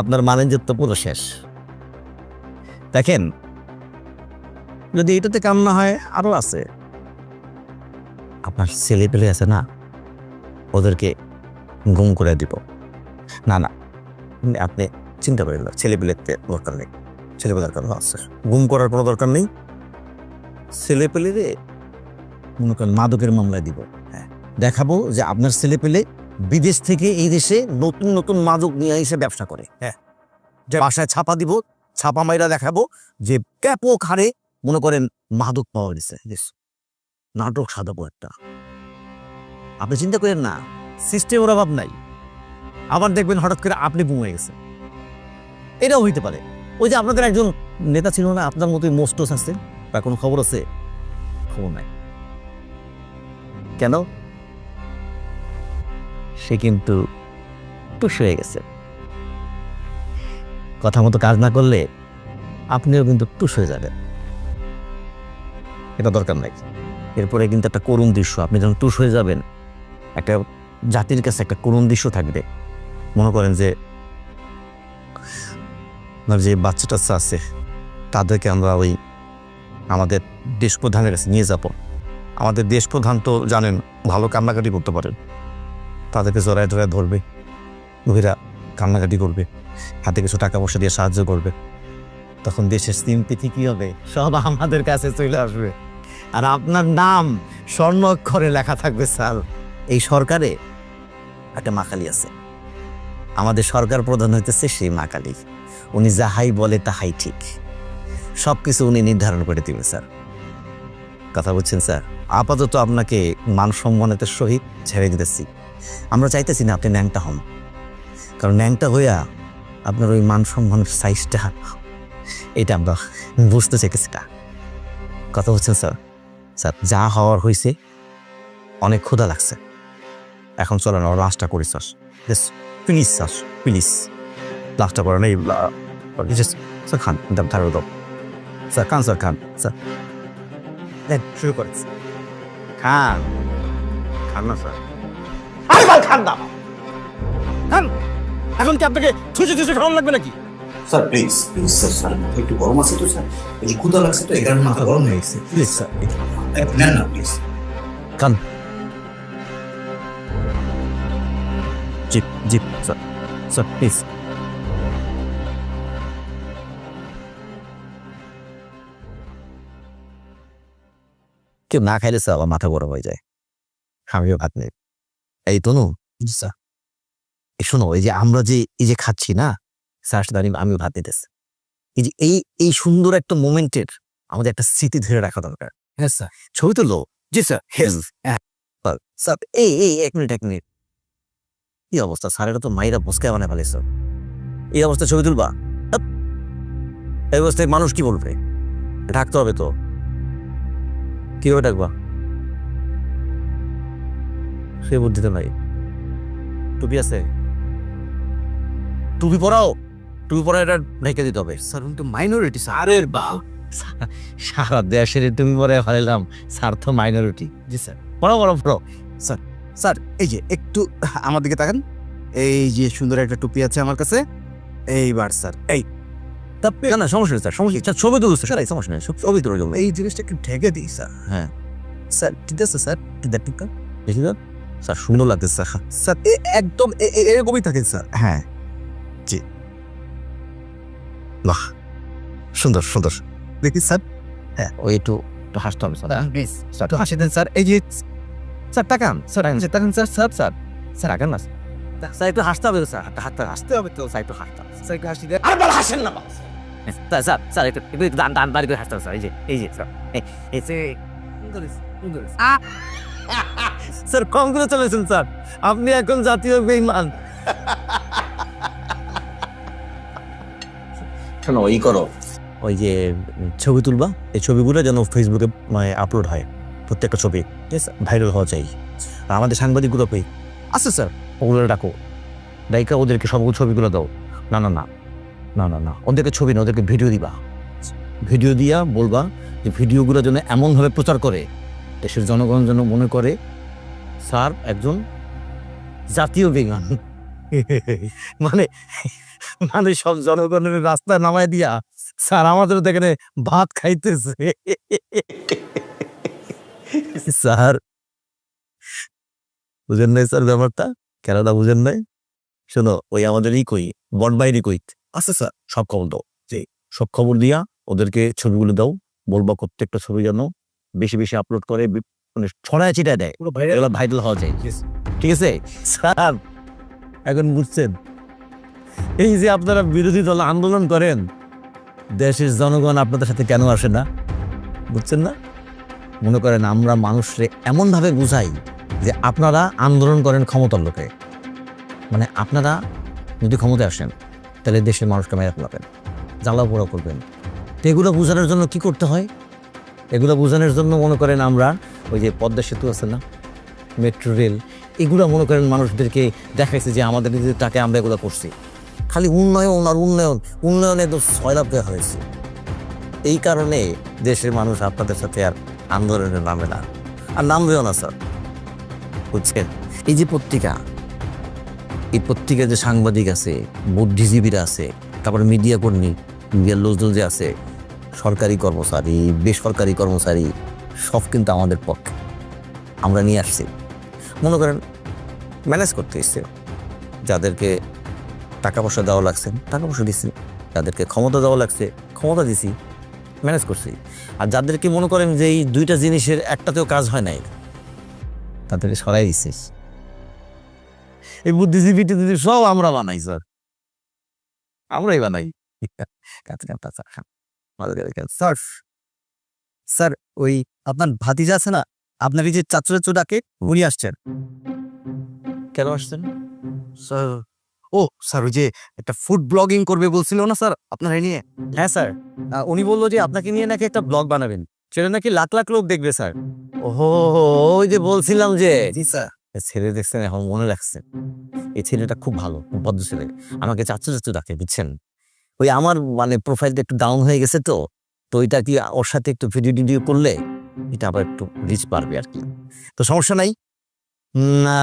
আপনার মানেঞ্জত তো পুরো শেষ। দেখেন যদি এটাতে কাম না হয় আরো আছে, আপনার ছেলে পেলে আছে না, ওদেরকে গুম করে দিব। না আপনি চিন্তা করেন না, ছেলে পেলেতে দরকার নেই, ছেলে পেলে দরকার আছে, গুম করার কোনো দরকার নেই। ছেলে পেলে মনে করেন মাদকের মামলায় দিব, হ্যাঁ, দেখাবো যে আপনার ছেলে পেলে বিদেশ থেকে এই দেশে নতুন নতুন মাদক নিয়ে এসে ব্যবসা করে, হ্যাঁ, যে বাসায় ছাপা দিব, ছাপা মাইরা দেখাবো যে ব্যাপক হারে মনে করেন মাদক পাওয়া গেছে, নাটক সাজাবো একটা। আপনি চিন্তা করেন না, সিস্টেমের অভাব নাই। আবার দেখবেন হঠাৎ করে আপনি বুম হয়ে গেছে, এটাও হইতে পারে। ওই যে আপনাদের একজন নেতা ছিল না, আপনার মতোই মোস্টস আছে, তার কোনো খবর আছে? খবর নাই। কেন? সে কিন্তু টুস হয়ে গেছে। কথা মতো কাজ না করলে আপনিও কিন্তু টুস হয়ে যাবেন, এটা দরকার নাই। এরপরে কিন্তু একটা করুণ দৃশ্য, আপনি যখন টুস হয়ে যাবেন, একটা জাতির কাছে একটা করুণ দৃশ্য থাকবে। মনে করেন যে আপনার যে বাচ্চা টাচ্চা আছে তাদেরকে আমরা ওই আমাদের দেশ প্রধানের কাছে নিয়ে যাব। আমাদের দেশ প্রধান তো জানেন ভালো কান্নাকাটি করতে পারেন, তাদেরকে জড়ায় ধরবে, ওরা কান্নাকাটি করবে, হাতে কিছু টাকা পয়সা দিয়ে সাহায্য করবে, তখন দেশের সিম্পিতি কি হবে, সব আমাদের কাছে চলে আসবে। আর আপনার নাম স্বর্ণ অক্ষরে লেখা থাকবে স্যার। এই সরকারে একটা মা কালী আছে, আমাদের সরকার প্রধান হইতেছে সেই মা কালী। উনি যাহাই বলে তাহাই ঠিক, সব কিছু উনি নির্ধারণ করে দিবে স্যার। কথা বলছেন স্যার? আপাতত আপনাকে মান সম্মানের সহিত ছেড়ে দিতেছি। আমরা চাইতেছি না আপনি ন্যাংটা হন, কারণ ন্যাংটা হইয়া আপনার ওই মান সম্মানের সাইজটা, এটা আমরা বুঝতে চাইতেছি না। কথা বলছেন স্যার? স্যার যা হওয়ার হয়েছে, অনেক ক্ষুধা লাগছে, এখন চলেন ওর লাস্টটা করি স্যার। প্লিজ স্যার, প্লিজ লাস্টটা করেন। এই স্যার খান, ধারো দাও স্যার, খান স্যার, খান স্যার, শুরু করেন খান, খান না স্যার, আরে ভাই খান না খান। এখন কি আপনাকে থুসে থুসে খাওয়ানো লাগবে নাকি? Sir please please sir, sir মাথা একটু গরম আছে তো স্যার, এই যে ক্ষুধা লাগছে তো এই কারণে মাথা গরম হয়ে গেছে। প্লিজ স্যার, নেন না please. Khan. G G sir, sir please. কেউ না খাইলে স্যার আবার মাথা গরম হয়ে যায়। আমিও ভাত নেই। এই তনু স্যার, এই শোনো, এই যে আমরা যে এই যে খাচ্ছি না স্যার, সাথে আমিও ভাত নিতেছি। এই যে এই সুন্দর একটা মোমেন্টের আমাদের একটা স্মৃতি ধরে রাখা দরকার। হ্যাঁ স্যার, ছবি তুলো। জি স্যার। স্যার এই এক মিনিট কি অবস্থা স্যার? এটা তো মাইরা বসকে বানায় ফেলে স্যার। এই অবস্থায় ছবি তুলবা? এই অবস্থায় মানুষ কি বলবে? ঢাকতে হবে তো। কিভাবে ডাকবা? সে বুদ্ধিতে নাই। টুপি আছে? টুপি পরাও, টুপি পরা এটা ঢেকে দিতে হবে। স্যার তো মাইনরিটি স্যার। আরে বাহ, সারা দেশের তুমি পরে ফেলাম, স্যার তো মাইনরিটি। জি স্যার, পড়াও পড়াও পড়াও। স্যার স্যার এই যে একটু আমার দিকে তাকান, এই যে সুন্দর একটা টুপি আছে আমার কাছে, এইবার স্যার এই না সমস্যা নেই স্যার, সমস্যা স্যার, ছবি তুলছে স্যার, এই সমস্যা নেই, ছবি তুলে দেবো। এই জিনিসটা একটু ঢেকে দিই স্যার। হ্যাঁ স্যার ঠিক আছে স্যার, দেখি স্যার, স্যার সুন্দর লাগতেছে স্যার। স্যার একদম এরকমই থাকে স্যার। হ্যাঁ জি, বাহ সুন্দর সুন্দর। দেখি স্যার, হ্যাঁ ওই একটু হাসতে হবে স্যার। স্যার একটু হাসি দেন স্যার। এই যে স্যার তাকান, স্যার তাকান স্যার, স্যার স্যার স্যার আগান না স্যার, একটু হাসতে হবে স্যার, হাসতে হবে তো স্যার একটু হাসতে হবে স্যার, একটু হাসি দেন। আরে বল হাসেন না বাস। স্যার স্যার স্যার একটু দান বাড়ি করে হাসতে হবে স্যার। এই যে স্যার, এই যে স্যার কম করে চলেছেন স্যার, আপনি এখন জাতীয় বেঈমান। শোনো ওই করো, ওই যে ছবি তুলবা, এই ছবিগুলো যেন ফেসবুকে আপলোড হয়, প্রত্যেকটা ছবি ঠিক আছে, ভাইরাল হওয়া চাই। আর আমাদের সাংবাদিকগুলো পেয়ে আচ্ছা স্যার, ওগুলো ডাকো, ডাইকা ওদেরকে সবগুলো ছবিগুলো দাও। না না না না না না, ওদেরকে ছবি না, ওদেরকে ভিডিও দিবা। ভিডিও দিয়া বলবা যে ভিডিওগুলো যেন এমনভাবে প্রচার করে দেশের জনগণ যেন মনে করে স্যার একজন জাতীয় বেঈমান। মানে মানে সব জনগণের রাস্তায় নামায় দিয়া স্যার আমাদের এখানে ভাত খাইতেছে। স্যার বুঝেন নাই স্যার ব্যাপারটা, কেনটা বুঝেন নাই? শোনো, ওই আমাদের কই বনবাহিনী কই, আচ্ছা স্যার সব খবর দাও, যে সব খবর দিয়া ওদেরকে ছবিগুলো দাও, বলবা প্রত্যেকটা ছবি যেন বেশি বেশি আপলোড করে, মানে ছড়ায় ছিটায় দেয়, এগুলো ভাইরাল হওয়া যায়। ঠিক আছে স্যার, এখন বুঝছেন এই যে আপনারা বিরোধী দল আন্দোলন করেন, দেশের জনগণ আপনাদের সাথে কেন আসে না, বুঝছেন না? মনে করেন আমরা মানুষরে এমনভাবে বুঝাই যে আপনারা আন্দোলন করেন ক্ষমতার লোকে, মানে আপনারা যদি ক্ষমতায় আসেন তাহলে দেশের মানুষকে মেরে ফেলাবেন, জ্বালা পোড়া করবেন। তো এগুলো বোঝানোর জন্য কি করতে হয়? এগুলো বোঝানোর জন্য মনে করেন আমরা ওই যে পদ্মা সেতু আছে না, মেট্রো রেল, এগুলো মনে করেন মানুষদেরকে দেখাইছে যে আমাদের নিজেদের টাকা আমরা এগুলো করছি। খালি উন্নয়ন আর উন্নয়ন, উন্নয়নে তো সয়লাভ দেওয়া হয়েছে। এই কারণে দেশের মানুষ আপনাদের সাথে আর আন্দোলনে নামে না, আর নামবেও না স্যার, বুঝছেন? এই যে পত্রিকা, এই পত্রিকার যে সাংবাদিক আছে, বুদ্ধিজীবীরা আছে, তারপরে মিডিয়া কর্মী, মিডিয়ার লোকজন যে আছে, সরকারি কর্মচারী, বেসরকারি কর্মচারী, সব কিন্তু আমাদের পক্ষে আমরা নিয়ে আসছি। মনে করেন ম্যানেজ করতে এসছে, যাদেরকে টাকা পয়সা দেওয়া লাগছে, টাকা পয়সা দিছি। যাদেরকে ক্ষমতা দেওয়া লাগছে, ক্ষমতা দিছি, ম্যানেজ করছি। আর যাদেরকে মনে করেন যে এই দুইটা জিনিসের একটাতেও কাজ হয় নাই, তাদেরকে সরাই দিছি। এই বুদ্ধিজীবী টুদ্ধিজীবী সব আমরা বানাই স্যার, আমরাই বানাই। স্যার স্যার ওই আপনার ভাতিজা আছে না, আপনার এই যে চাচু চাচু ডাকে, উনি আসছেন। কেন আসছেন স্যার ও স্যার ওই যে একটা ফুড ব্লগিং করবে বলছিল না স্যার আপনার এই নিয়ে? হ্যাঁ স্যার, উনি বললো যে আপনাকে নিয়ে নাকি একটা ব্লগ বানাবেন, সেটা নাকি লাখ লাখ লোক দেখবে স্যার। ওহো, ওই যে বলছিলাম যে জি স্যার। ছেলে দেখছেন, এখন মনে রাখছেন। এই ছেলেটা খুব ভালো, খুব ভদ্র ছেলে, আমাকে চাচু চাচু ডাকে, বুঝছেন। ওই আমার মানে প্রোফাইলটা একটু ডাউন হয়ে গেছে, তো ওইটা কি ওর সাথে একটু ভিডিও টিডিও করলে এটা আবার একটু রিচ পারবে আর কি। তো সমস্যা নাই, না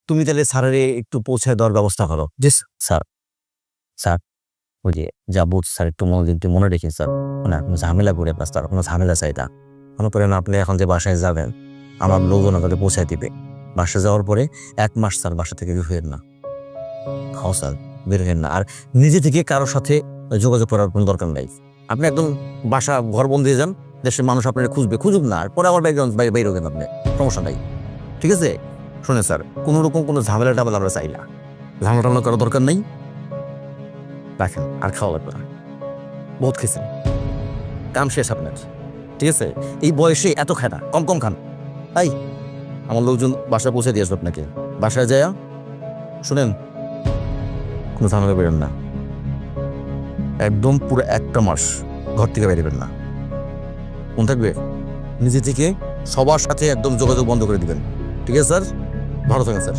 তুমি তাহলে স্যারের একটু পৌঁছায় দেওয়ার ব্যবস্থা করো। জি স্যার। স্যার ওই যে যা বুঝ স্যার, একটু মনে রেখে স্যার, মানে আপনি ঝামেলা করে আপনার স্যার, কোনো ঝামেলা চাই না। মনে করেন আপনি এখন যে বাসায় যাবেন, আমার লোকজন আপনাকে পৌঁছায় দিবে। বাসায় যাওয়ার পরে 1 মাস স্যার বাসা থেকে বের হইেন না, খাও স্যার, বের হইেন না। আর নিজে থেকে কারোর সাথে যোগাযোগ করার কোনো দরকার নাই। আপনি একদম বাসা ঘর বন্ধ দিয়ে যান, দেশের মানুষ আপনার খুঁজুক না, আর পরে আমার বাইরে হবেন আপনি, সমস্যা নাই, ঠিক আছে। শুনে স্যার, কোনো রকম কোনো ঝামেলা টামেলা আমরা চাই না, ঝামেলা টামেলা করার দরকার নেই। রাখেন, আর খাওয়া লাগবে না, বহুত খেয়েছেন, কাম শেষ আপনার, ঠিক আছে। এই বয়সে এত খায় না, কম কম খান। তাই আমার লোকজন বাসায় পৌঁছে দিয়ে আসবে আপনাকে। বাসায় যায় শুনেন, কোনো ঝামেলা বেরোন না, একদম পুরো 1টা মাস ঘর থেকে বেরোবেন না। মনে থাকবে, নিজে থেকে সবার সাথে একদম যোগাযোগ বন্ধ করে দিবেন, ঠিক আছে স্যার। ভালো থাকেন স্যার।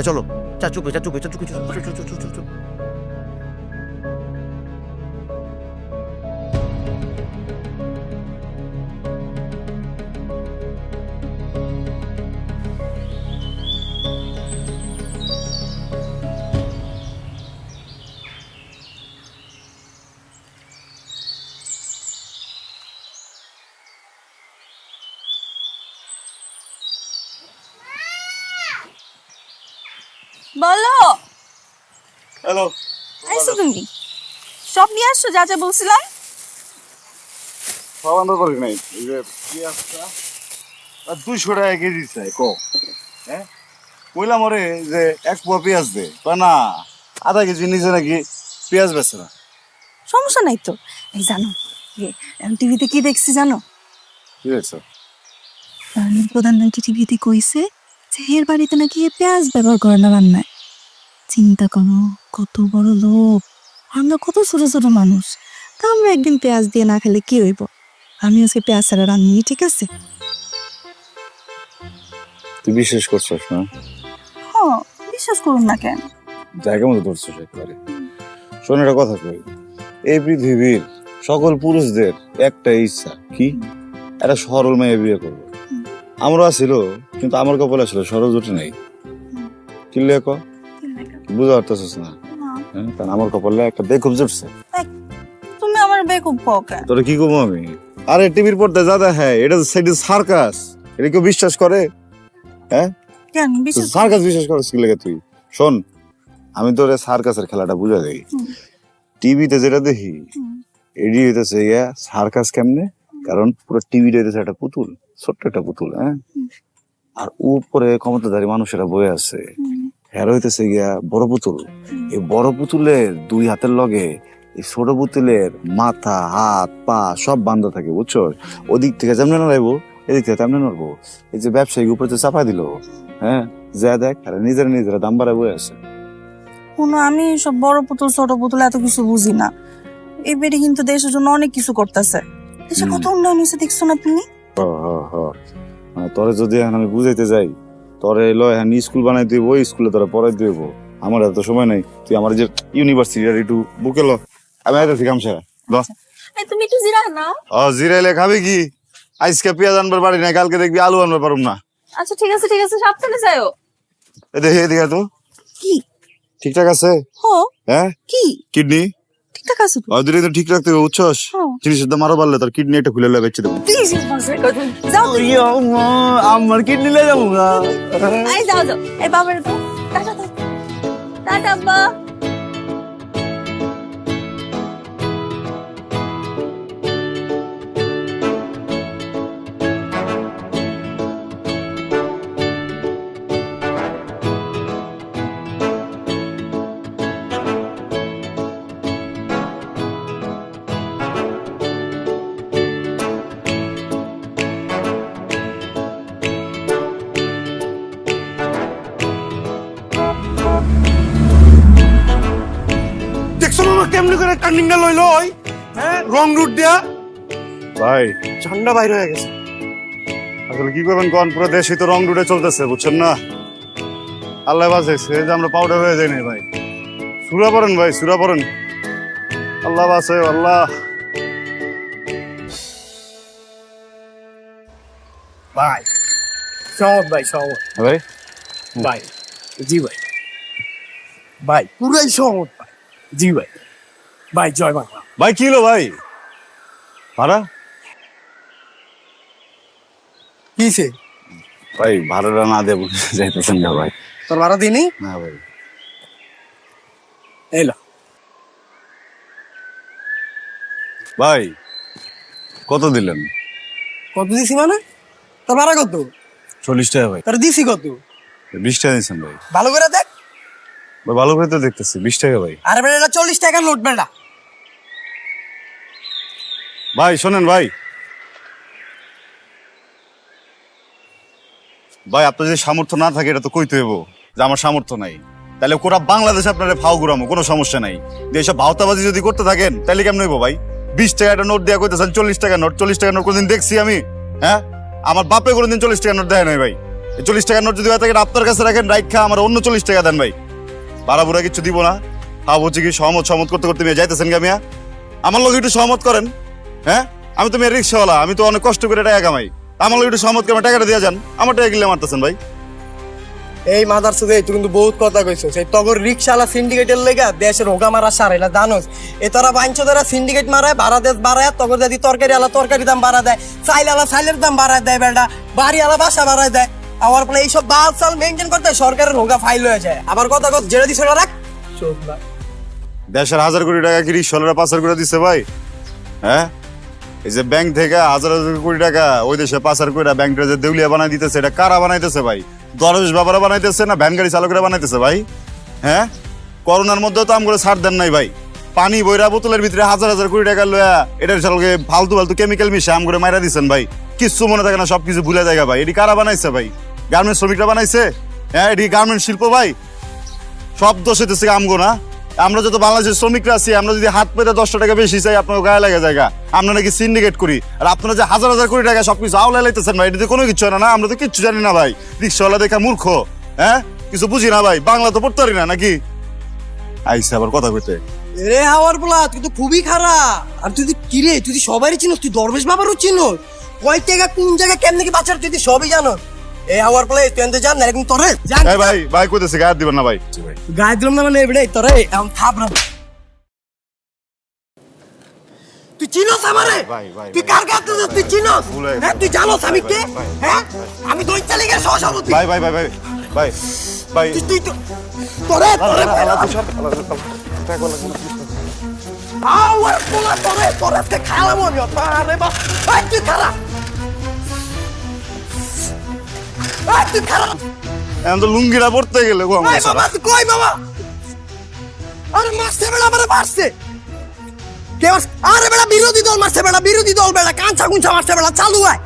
চলো চাচু চাচু চাচু চাচু। বলো। হ্যালো, আইসো তুমি, সব নিয়ে আসছো যা যা বলছিলাম। সব আনতে পারি নাই, এই যে পেঁয়াজটা 200 টাকা কেজি চাই, কো হ্যাঁ কইলাম ওরে যে 1 পোয়া পেঁয়াজ দে, না আধা কেজি নিচে নাকি পেঁয়াজ বেচে না। সমস্যা নাই তো। এই জানো টিভিতে কি দেখছি জানো? কি দেখছো? প্রধানমন্ত্রী টিভিতে কইছে যে এর বাড়িতে নাকি পেঁয়াজ ব্যবহার করে না রান্নায়। চিন্তা করো, কত বড় লোক, আমরা কত ছোট ছোট মানুষ, তা আমরা একদিন পেঁয়াজ দিয়ে না খেলে কি হইব? আমি আজকে পেঁয়াজ ছাড়া রান্নি, ঠিক আছে? তুই বিশ্বাস করছিস না? হ্যাঁ, বিশ্বাস করুন না কেন? জায়গা মতো ধরছিস একবারে। শোন, একটা কথা কই, এই পৃথিবীর সকল পুরুষদের একটা ইচ্ছা কি, একটা সরল মেয়ে বিয়ে করবো। আমারও আসছিল, কিন্তু আমার কপালে আসলে সরল জুটে নাই। কিনলে বুঝতে পারতেছিস না? কারণ আমার কপালে একটা বেকুব জুটছে। তুমি আমার বেকুব কও কেন? তোরে কি করবো আমি? আরে টিভির পর্দায় যা দেখায় এটা সার্কাস, এটা কেউ বিশ্বাস করে? হ্যাঁ, কেন বিশ্বাস? সার্কাস বিশ্বাস করছিস কি লাগে তুই? শোন, আমি তোরে সার্কাসের খেলাটা বুঝা দেই। টিভিতে যেটা দেখি এডি হইতেছে ইয়া সার্কাস কেমনে, কারণ পুরো টিভিটা হইতেছে একটা পুতুল, ছোট্ট একটা পুতুল, হ্যাঁ, আর উপরে ক্ষমতাধারী মানুষেরা বয়ে আছে, হের হইতেছে গিয়া বড় পুতুল। এই বড় পুতুলের 2 হাতের লগে এই ছোট পুতুলের মাথা, হাত, পা সব বান্ধা থাকে, বুঝছো? ওদিক থেকে যেমন নড়াইবো, এদিক থেকে তেমনি নড়বো। এই যে ব্যবসায়ী উপরে চাপা দিল, হ্যাঁ, যা দেখ নিজেরা দাম বাড়ায় বয়ে আছে। কোনো আমি সব বড় পুতুল ছোট পুতুল এত কিছু বুঝি না। এই বেড়ি কিন্তু দেশের জন্য অনেক কিছু করতেছে। দেশে কত উন্নয়ন হয়েছে দেখছো না তুমি? তোরে যদি এখন আমি বুঝাইতে যাই, তোরে লয় এখন স্কুল বানাই দিব, ওই স্কুলে তোরা পড়াই দিব, আমার এত সময় নাই। তুই আমার যে ইউনিভার্সিটি একটু বুকে ল, আমি আইতেছি কামসা। তুমি একটু জিরা নাও। জিরাইলে খাবি কি? আজকে পেঁয়াজ আনবার পারি না, কালকে দেখবি আলু আনবার পারুম না। আচ্ছা ঠিক আছে সাবধানে যাও। এদিকে তো কি ঠিকঠাক আছে? হ্যাঁ, কি কিডনি ঠিকঠাক আছে তো? দুটোই তো ঠিক রাখতে হবে, বুঝছস? জিনিসের দাম আরো বাড়লে তোর কিডনি একটা খুলে বেচে দেবো। আমার কিডনি লে যাবো না। যাও এই বাবার তো টাটা টাটা। কেমনে করে টার্নিংটা লইলো ওই হ্যাঁ রং রুট দিয়া ভাই ঝান্ডা বাইরে হয়ে গেছে। আসলে কি করবেন কোন পুরো দেশই তো রং রুটে চলতেছে বুঝছেন না। আল্লাহ বাঁচাইছে যে আমরা পাউডার হয়ে যাই নাই ভাই। সুরা পড়েন ভাই, সুরা পড়েন। আল্লাহ বাঁচে আল্লাহ। ভাই সহজ ভাই সহজ ভাই ভাই জি ভাই ভাই পুরাই সহজ ভাই জি ভাই ভাই জয় বাংলা। ভাই কি হলো ভাই? ভাড়া কিসে ভাই ভাড়াটা না দেবো যাইতেছেন না ভাই। তোর ভাড়া দিনি না ভাই এলো ভাই কত দিলেন? কত দিছি মানে তোর ভাড়া কত? 40 টাকা ভাই। তোর দিছি কত? 20 টাকা দিয়েছেন ভাই। ভালো করে দেখ ভাই ভালো করে তো দেখতেছি 20 টাকা ভাই। আরে বেটা 40 টাকা নোট বেটা। ভাই শোনেন ভাই, ভাই আপনার যদি সামর্থ্য না থাকে এটা তো কইতে হইব যে আমার সামর্থ্য নাই। তাহলে কোরা বাংলাদেশে আপনারা ফাও ঘুরামো কোনো সমস্যা নাই। যে এইসব ভাওতাবাজি যদি করতে থাকেন তাহলে কেমন হইব ভাই? 20 টাকা একটা নোট দেওয়া কইতেছেন 40 টাকা নোট। 40 টাকা নোট কোনদিন দেখছি আমি? হ্যাঁ আমার বাপে কোনোদিন 40 টাকা নোট দেয় নাই ভাই। এই 40 টাকা নোট যদি হয় থাকে আপনার কাছে রাখেন, রাইখা আমার অন্য 40 টাকা দেন ভাই। ভাড়া বুড়া কিছু দিব না। হচ্ছে কি সহমত করতে করতে মেয়ে যাইতেছেন গা মিয়া? আমার লোক একটু সহমত করেন। হ্যাঁ আমি তো মেয়ের রিক্সাওয়ালা, আমি তো অনেক কষ্ট করে টাকা কামাই। আমার লোক একটু সহমত করে টাকাটা দিয়ে যান। আমার টাকা গিলে মারতেছেন ভাই। এই মাদার সুদে তুই কিন্তু বহুত কথা কইছস। এই তগর রিকশালা সিন্ডিকেটের লেগা দেশের হোগা মারা সারাইলা জানোস। এ তোরা বাইঞ্চোদেরা সিন্ডিকেট মারায় ভাড়া দেশ বাড়ায়, তগর যদি তরকারি আলা তরকারি দাম বাড়া দেয়, চাইল আলা চাইলের দাম বাড়ায় দেয়, বেটা বাড়ি আলা বাসা বাড়ায় দেয়। আমার ফলে এইসব বাল চাল মেনটেন করতে সরকারের হোগা ফাইল হয়ে যায়। আবার কথা কত যেটা দিছ রাখ চোখ না। দেশের 1000 কোটি টাকা কি রিক্সাওয়ালারা পাচার করে দিচ্ছে ভাই? হ্যাঁ এই যে ব্যাংক থেকে 1000 কোটি টাকা ওই দেশে পাচার করে ব্যাংকটা যে দেউলিয়া বানাই দিতেছে, এটা কারা বানাইতেছে ভাই? দরবেশ বাবারা বানাইতেছে না ভ্যান গাড়ি চালকরা বানাইতেছে ভাই? হ্যাঁ করোনার মধ্যেও তো আমগুলো ছাড় দেন নাই ভাই। পানি বইরা বোতলের ভিতরে 1000 কোটি টাকা লয়া এটার চালকে ফালতু ফালতু কেমিক্যাল মিশে আমগুলো মাইরা দিচ্ছেন ভাই। কিচ্ছু মনে থাকে না, সবকিছু ভুলে যায় ভাই। এটি কারা বানাইছে ভাই? গার্মেন্টস শ্রমিকরা বানাইছে? হ্যাঁ এটি গার্মেন্টস শিল্প ভাই। সব দোষ হইতেছে আমগো না। আমরা যত বাংলাদেশের শ্রমিকরা আছি, আমরা যদি হাত পেতে 10 টাকা বেশি চাই আপনার গায়ে লাগে জায়গা। আমরা নাকি সিন্ডিকেট করি, আর আপনারা যে 1000 কোটি টাকা সবকিছু আওলা লাইতেছেন ভাই, এটাতে কোনো কিছু হয় না। আমরা তো কিচ্ছু জানি না ভাই। রিক্সাওয়ালা দেখা মূর্খ, হ্যাঁ কিছু বুঝি না ভাই। বাংলা তো পড়তে পারি না নাকি? আইসা আবার কথা কইতে। রে হাওয়ার বলা তুই তো খুবই খারাপ। আর তুই কিরে তুই সবারই চিনোস, তুই দরবেশ বাবারও চিনোস। কয় টাকা কোন জায়গা কেমনে কি বাঁচার তুই সবই জানো। এই হাওয়ার বলা তুই এনতে জান না, এরকম তোরে জান ভাই ভাই কইতেছে গায়ে দিবেন না ভাই। গায়ে দিলাম না মানে এবারে তোরে এমন থাপড়া। তুই চিনোস আমারে? তুই কার কাছে তুই চিনোস? হ্যাঁ তুই জানোস আমি কে? হ্যাঁ আমি দই চালি গে সহসভাপতি। ভাই ভাই ভাই ভাই ভাই ভাই তুই তো তোরে তোরে আওয়ার পোলা তোরে তোরে খালাম আমি। আরে বাপ ভাই তুই খারাপ, তুই খারাপ। এখন তো লুঙ্গিটা পড়তে গেলে গো আমার বাবা তুই কই বাবা? আরে মারছে বেলা আমারে মারছে কে? আরে বেলা বিরোধী দল মারছে, বেলা বিরোধী দল, বেলা কাঁচা কুঞ্চা মারছে, বেলা চালু হয়।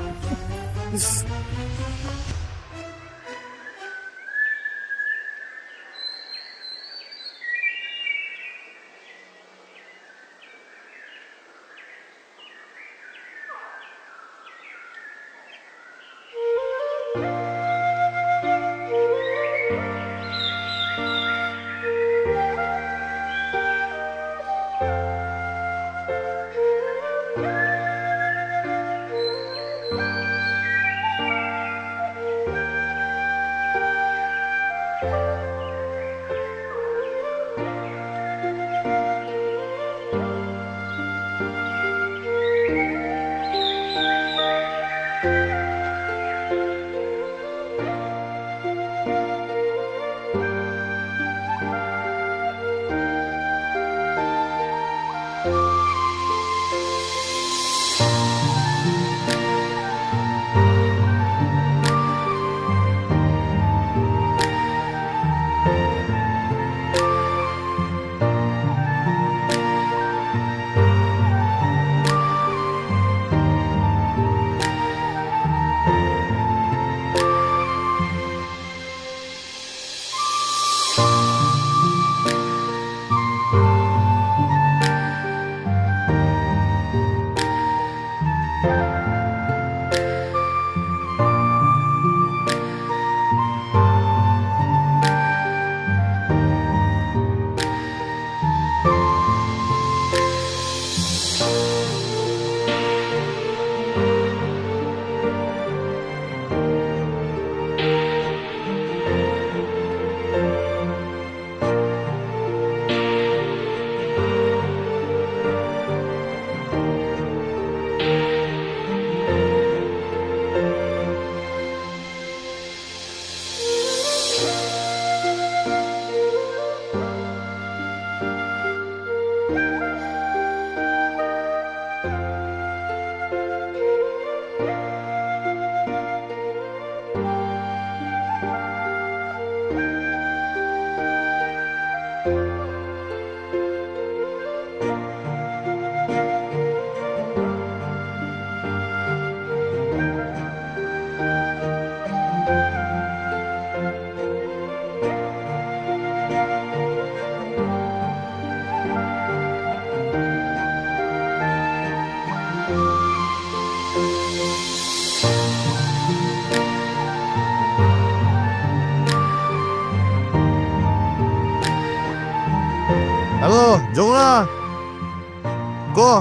হ্যালো যমুনা, গো।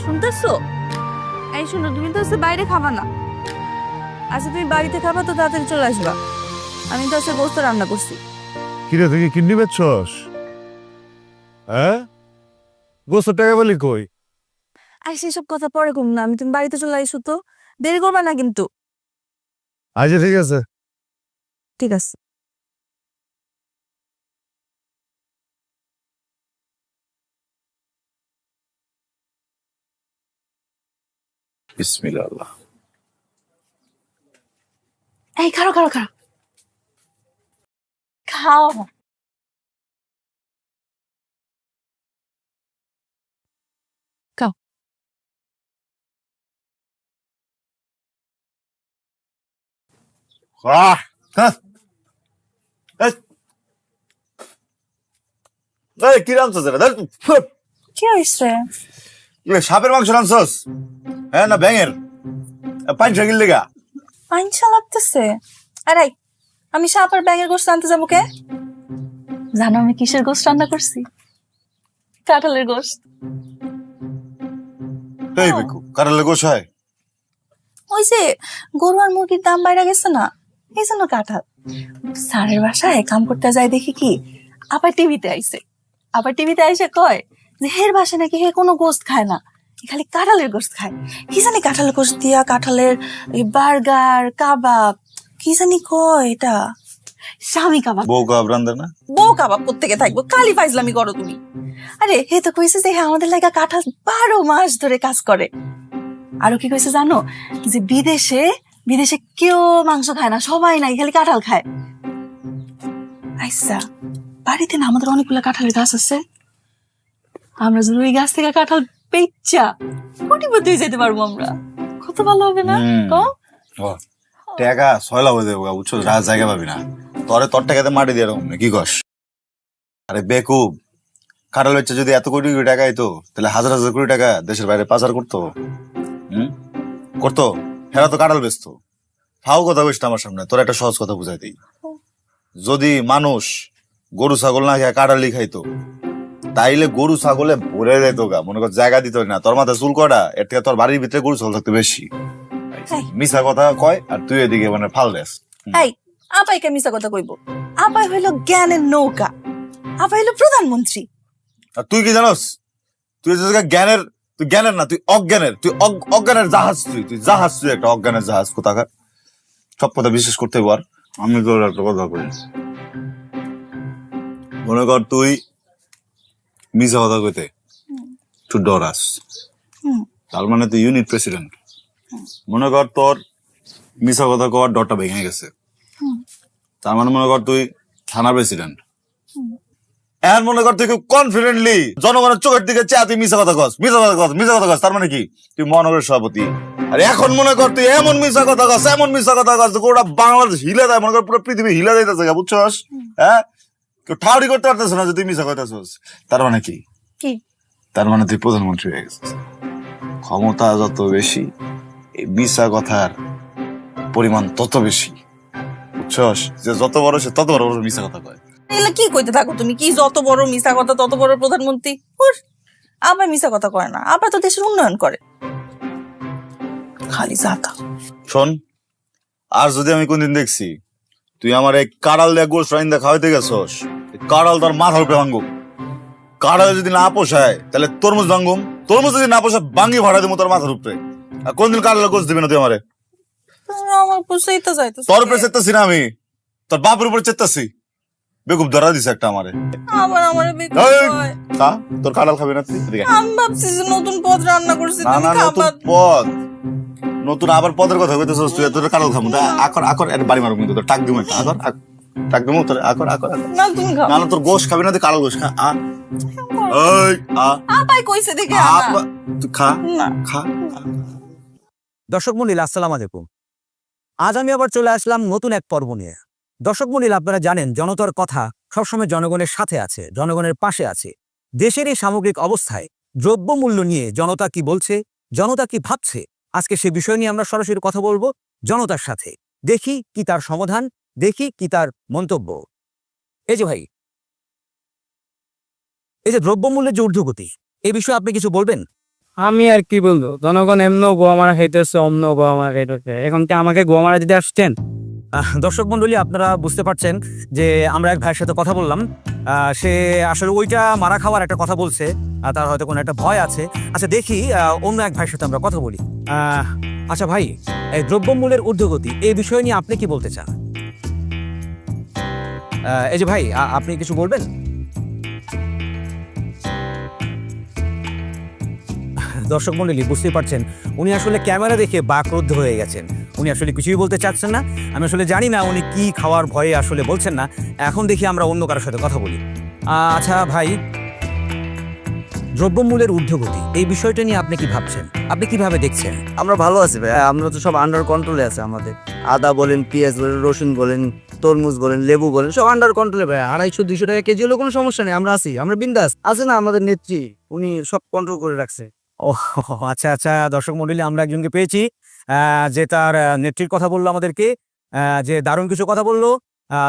শুনতেছো? এই শোনো, তুমি তো হচ্ছে বাইরে খাবা না। আচ্ছা তুমি বাড়িতে খাবা তো তাড়াতাড়ি চলে আসবা। আমি তো হচ্ছে গোস্ত রান্না করছি। কিরে তুই কি কিডনি বেচছস? হ্যাঁ, গোস্ত টাকা বলি কই? আর সেসব কথা পরে কম না, আমি তুমি বাড়িতে চলে আইসো তো, দেরি করবা না কিন্তু। আচ্ছা ঠিক আছে। ঠিক আছে। বিসমিল্লাহ। এই খাও খাও খাও খাও। খাও। কি রাঁধছস এটা? কি হয়েছে? সাপের মাংস রাঁধছস? হ্যাঁ না ব্যাঙের? পাঁচ গিল লেগা পাঞ্চা লাগতেছে। আরে আমি সাপ আর ব্যাঙের গোস্ত আনতে যাবো কে? জানো আমি কিসের গোস্ত রান্না করছি? কাঁঠালের গোস্ত। এই বেকু কারালে গোশ হয়? ওই যে গরু আর মুরগির দাম বাইরে গেছে না, এই জন্য কাঁঠাল। স্যারের বাসায় কাম করতে যায় দেখি কি আবার টিভিতে আইছে। আবার টিভিতে আইসে কয় যে হের বাসায় নাকি হে কোনো গোস্ত খায় না, খালি কাঁঠালের গোস্ত খায়। কি জানি কাঁঠালের গোস্ত দিয়া কাঁঠালের বার্গার কাবাব কি জানি কয়, এটা স্বামী কাবাব। বউ কাবাব রান্ধে না? বউ কাবাব কোত্থেকে থাকবো, খালি ফাইজলামি করো তুমি। আরে হে তো কইছে যে আমাদের লাগা কাঁঠাল 12 মাস ধরে কাজ করে। আরো কি কইছে জানো, যে বিদেশে বিদেশে কেউ মাংস খায় না, সবাই নাই খালি কাঁঠাল খায়। আচ্ছা বাড়িতে না আমাদের অনেকগুলো কাঁঠালের গাছ আছে, আমরা যদি ওই গাছ থেকে কাঁঠাল পেচ্চা কোটিপতি হয়ে যেতে পারবো আমরা, কত ভালো হবে না? কম টাকা ছয়লা হয়ে যাবো, বুঝছো? রাত জায়গা পাবি না, তোরে তোর টাকাতে মাটি দিয়ে এরকম কি কস? আরে বেকুব, কাঁঠাল বেচে যদি এত কোটি কোটি টাকা আইতো তাহলে হাজার হাজার কোটি টাকা দেশের বাইরে পাচার করতো। করতো? হেরা তো কাঁঠাল বেচতো। ফাও কথা বলছিস আমার সামনে, তোর একটা সহজ কথা বুঝাই দিই। যদি মানুষ গরু ছাগল না খেয়ে কাঁঠালি খাইতো তাইলে গরু ছাগলে ভরে যেত গা, মনে কর জায়গা দিত না। তোর মাথায় চুল কটা, এর থেকে তোর বাড়ির ভিতরে গরু ছাগল থাকতে বেশি। মিশা কথা কয় আর তুই এদিকে মানে ফাল দেস। এই আপাইকে মিছা কথা কইব? আপাই হইলো জ্ঞানের নৌকা, আপাই হইলো প্রধানমন্ত্রী। আর তুই কি জানোস? তুই জ্ঞানের, তুই জ্ঞানের না, তুই অজ্ঞানের। তুই অজ্ঞানের জাহাজ, তুই জাহাজ, তুই একটা অজ্ঞানের জাহাজ কোথাকার। সব কথা বিশ্বাস করতে পার। আমি তোর একটা কথা কই, মনে কর তুই মিশা কথা কইতে তুই ডরাস, তার মানে তুই ইউনিট প্রেসিডেন্ট। মনে কর তোর মিশা কথা কর ডরটা ভেঙে গেছে, তার মানে মনে কর তুই থানা প্রেসিডেন্ট। এখন মনে কর তুই খুব কনফিডেন্টলি জনগণের চোখের দিকে চা তুই মিশা কথা কস, মিশা কথা কস, মিশা কথা কস, তার মানে কি তুই মহানগরের সভাপতি। আর এখন মনে কর তুই এমন মিশা কথা কস, এমন মিশা কথা কস, গোটা বাংলাদেশ হিলে দেয়, মনে কর পুরো পৃথিবী হিলে যাইতেছে, বুঝছস? হ্যাঁ, কেউ ঠাউরি করতে পারতেছে না যে তুই মিশা কথা কস। তার মানে কি? তার মানে তুই প্রধানমন্ত্রী হয়ে গেছিস। ক্ষমতা যত বেশি, এই মিশা কথার পরিমাণ তত বেশি, বুঝছস? যে যত বড় সে তত বড় বড় মিশা কথা কয়। এগুলা কি কইতে থাকো তুমি? কি যত বড় মিছা কথা তত বড় প্রধানমন্ত্রী? আবার মিছা কথা কয় না, আবার তো দেশের উন্নয়ন করে, খালি জাতা। শোন, আর যদি আমি কোনদিন দেখছি তুই আমার এই কাড়াল দিয়ে গোস রাইন্দা খাওয়াইতে গেছস, কাড়াল তোর মাথার উপরে ভাঙ্গুম। কাড়াল যদি না পোষায় তাহলে তরমুজ ভাঙ্গুম, তরমুজ যদি না পোষায় ভাঙ্গি ভাড়া দেবো তোর মাথার উপরে। আর কোনদিন কাড়াল গোস দিবি না তুই আমারে। আমার পোষাই তো যাইতো, তোর উপরে চেতাছি না আমি, তোর বাপের উপরে চেতাছি। বেকুব ধরা দিছে একটা আমারে। আবার আমারে বেকুব কয়। তোর কাঁঠাল খাবি না তুই? আমি ভাবছি যে নতুন পদ রান্না করছিস না তুমি না, খাবা। নতুন পদ, নতুন আবার পদের কথা কইতেছস তুই তোর কালো খামু আকর আকর এর বাড়ি মারু কিন্তু তোর টাক দিমু আকর টাক দিমু তোর আকর আকর না তুমি খাও না তোর গোশ খাবি না তুই কালো গোশ খা ওই আপাই কইছে দেখে তুই খা না খা দর্শক মন্ডলী আসসালামু আলাইকুম। আজ আমি আবার চলে আসলাম নতুন এক পর্ব নিয়ে। দর্শক মন্ডলী, আপনারা জানেন জনতার কথা সবসময় জনগণের সাথে আছে, জনগণের পাশে আছে। দেশের এই সামগ্রিক অবস্থায় দ্রব্যমূল্য নিয়ে জনতা কি বলছে, জনতা কি ভাবছে, আজকে সে বিষয় নিয়ে আমরা সরাসরি কথা বলবো জনতার সাথে। দেখি কি তার সমাধান, দেখি কি তার মন্তব্য। এই যে ভাই, এই যে দ্রব্যমূল্যের যে ঊর্ধ্বগতি, এই বিষয়ে আপনি কিছু বলবেন? আমি আর কি বলবো, জনগণ এমনও গোয়া মারা খাইতেছে, অন্য গোয়া মারা খাইতেছে, এখন কি আমাকে গোয়া মারা দিতে আসছেন? দর্শক মন্ডলী, আপনারা বুঝতে পারছেন যে আমরা এক ভাইয়ের সাথে কথা বললাম। সে আসলে ওইটা মারা খাওয়ার একটা কথা বলছে, তার হয়তো কোনো একটা ভয় আছে। আচ্ছা দেখি অন্য এক ভাইয়ের সাথে আমরা কথা বলি। আচ্ছা ভাই, এই দ্রব্যমূল্যের ঊর্ধ্বগতি এই বিষয় নিয়ে আপনি কি বলতে চান? এই যে ভাই, আপনি কিছু বলবেন? দর্শক মন্ডলী, বুঝতেই পারছেন উনি আসলে ক্যামেরা দেখে বাকরুদ্ধ হয়ে গেছেন। উনি আসলে কিছুই বলতে চাচ্ছেন না। আমি আসলে জানি না উনি কি খাওয়ার ভয়ে আসলে বলছেন না। এখন দেখি আমরা অন্য কারোর সাথে কথা বলি। আচ্ছা ভাই, দ্রব্যমূল্যের ঊর্ধ্বগতি এই বিষয়টা নিয়ে আপনি কি ভাবছেন, আপনি কিভাবে দেখছেন? আমরা ভালো আছি ভাই, আমরা তো সব আন্ডার কন্ট্রোলে আছে। আমাদের আদা বলেন, পেঁয়াজ বলেন, রসুন বলেন, তরমুজ বলেন, লেবু বলেন, সব আন্ডার কন্ট্রোলে ভাই। 250-200 টাকা কেজি হলেও কোনো সমস্যা নেই, আমরা আছি, আমরা বিন্দাস আছে না। আমাদের নেত্রী উনি সব কন্ট্রোল করে রাখছে। ও আচ্ছা আচ্ছা, দর্শক মন্ডলী, আমরা একজনকে পেয়েছি যে তার নেত্রীর কথা বললো আমাদেরকে, যে দারুণ কিছু কথা বললো।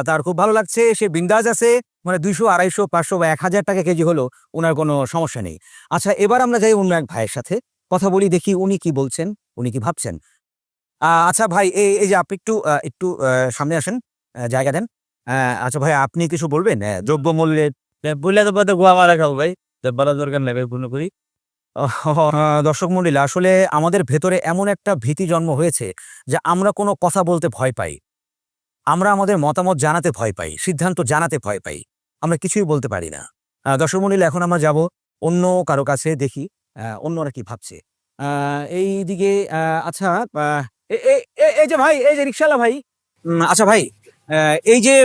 তার খুব ভালো লাগছে, সে বিন্দাজ আছে। মানে 200, 250, 500 বা 1000 টাকা কেজি হলো ওনার কোনো সমস্যা নেই। আচ্ছা, এবার আমরা যাই অন্য এক ভাইয়ের সাথে কথা বলি, দেখি উনি কি বলছেন, উনি কি ভাবছেন। আচ্ছা ভাই, এই যে আপনি একটু সামনে আসেন, জায়গা দেন। আচ্ছা ভাই, আপনি কিছু বলবেন দ্রব্যমূল্যের? বললে তো পথে গোয়া মারা খাবো ভাই, বলার দরকার নেই ভাই, পূর্ণ করি। দর্শক মন্ডলী, আসলে আমাদের ভেতরে এমন একটা ভীতি জন্ম হয়েছে যে আমরা কোনো কথা বলতে ভয় পাই, আমরা আমাদের মতামত জানাতে ভয় পাই, সিদ্ধান্ত জানাতে ভয় পাই, আমরা কিছুই বলতে পারি না। দর্শক মন্ডলী, এখন আমরা যাব অন্য কারো কাছে, দেখি অন্যরা কি ভাবছে এই দিকে। আচ্ছা, এই যে ভাই, এই যে রিকশাওয়ালা ভাই, আচ্ছা ভাই, এই যে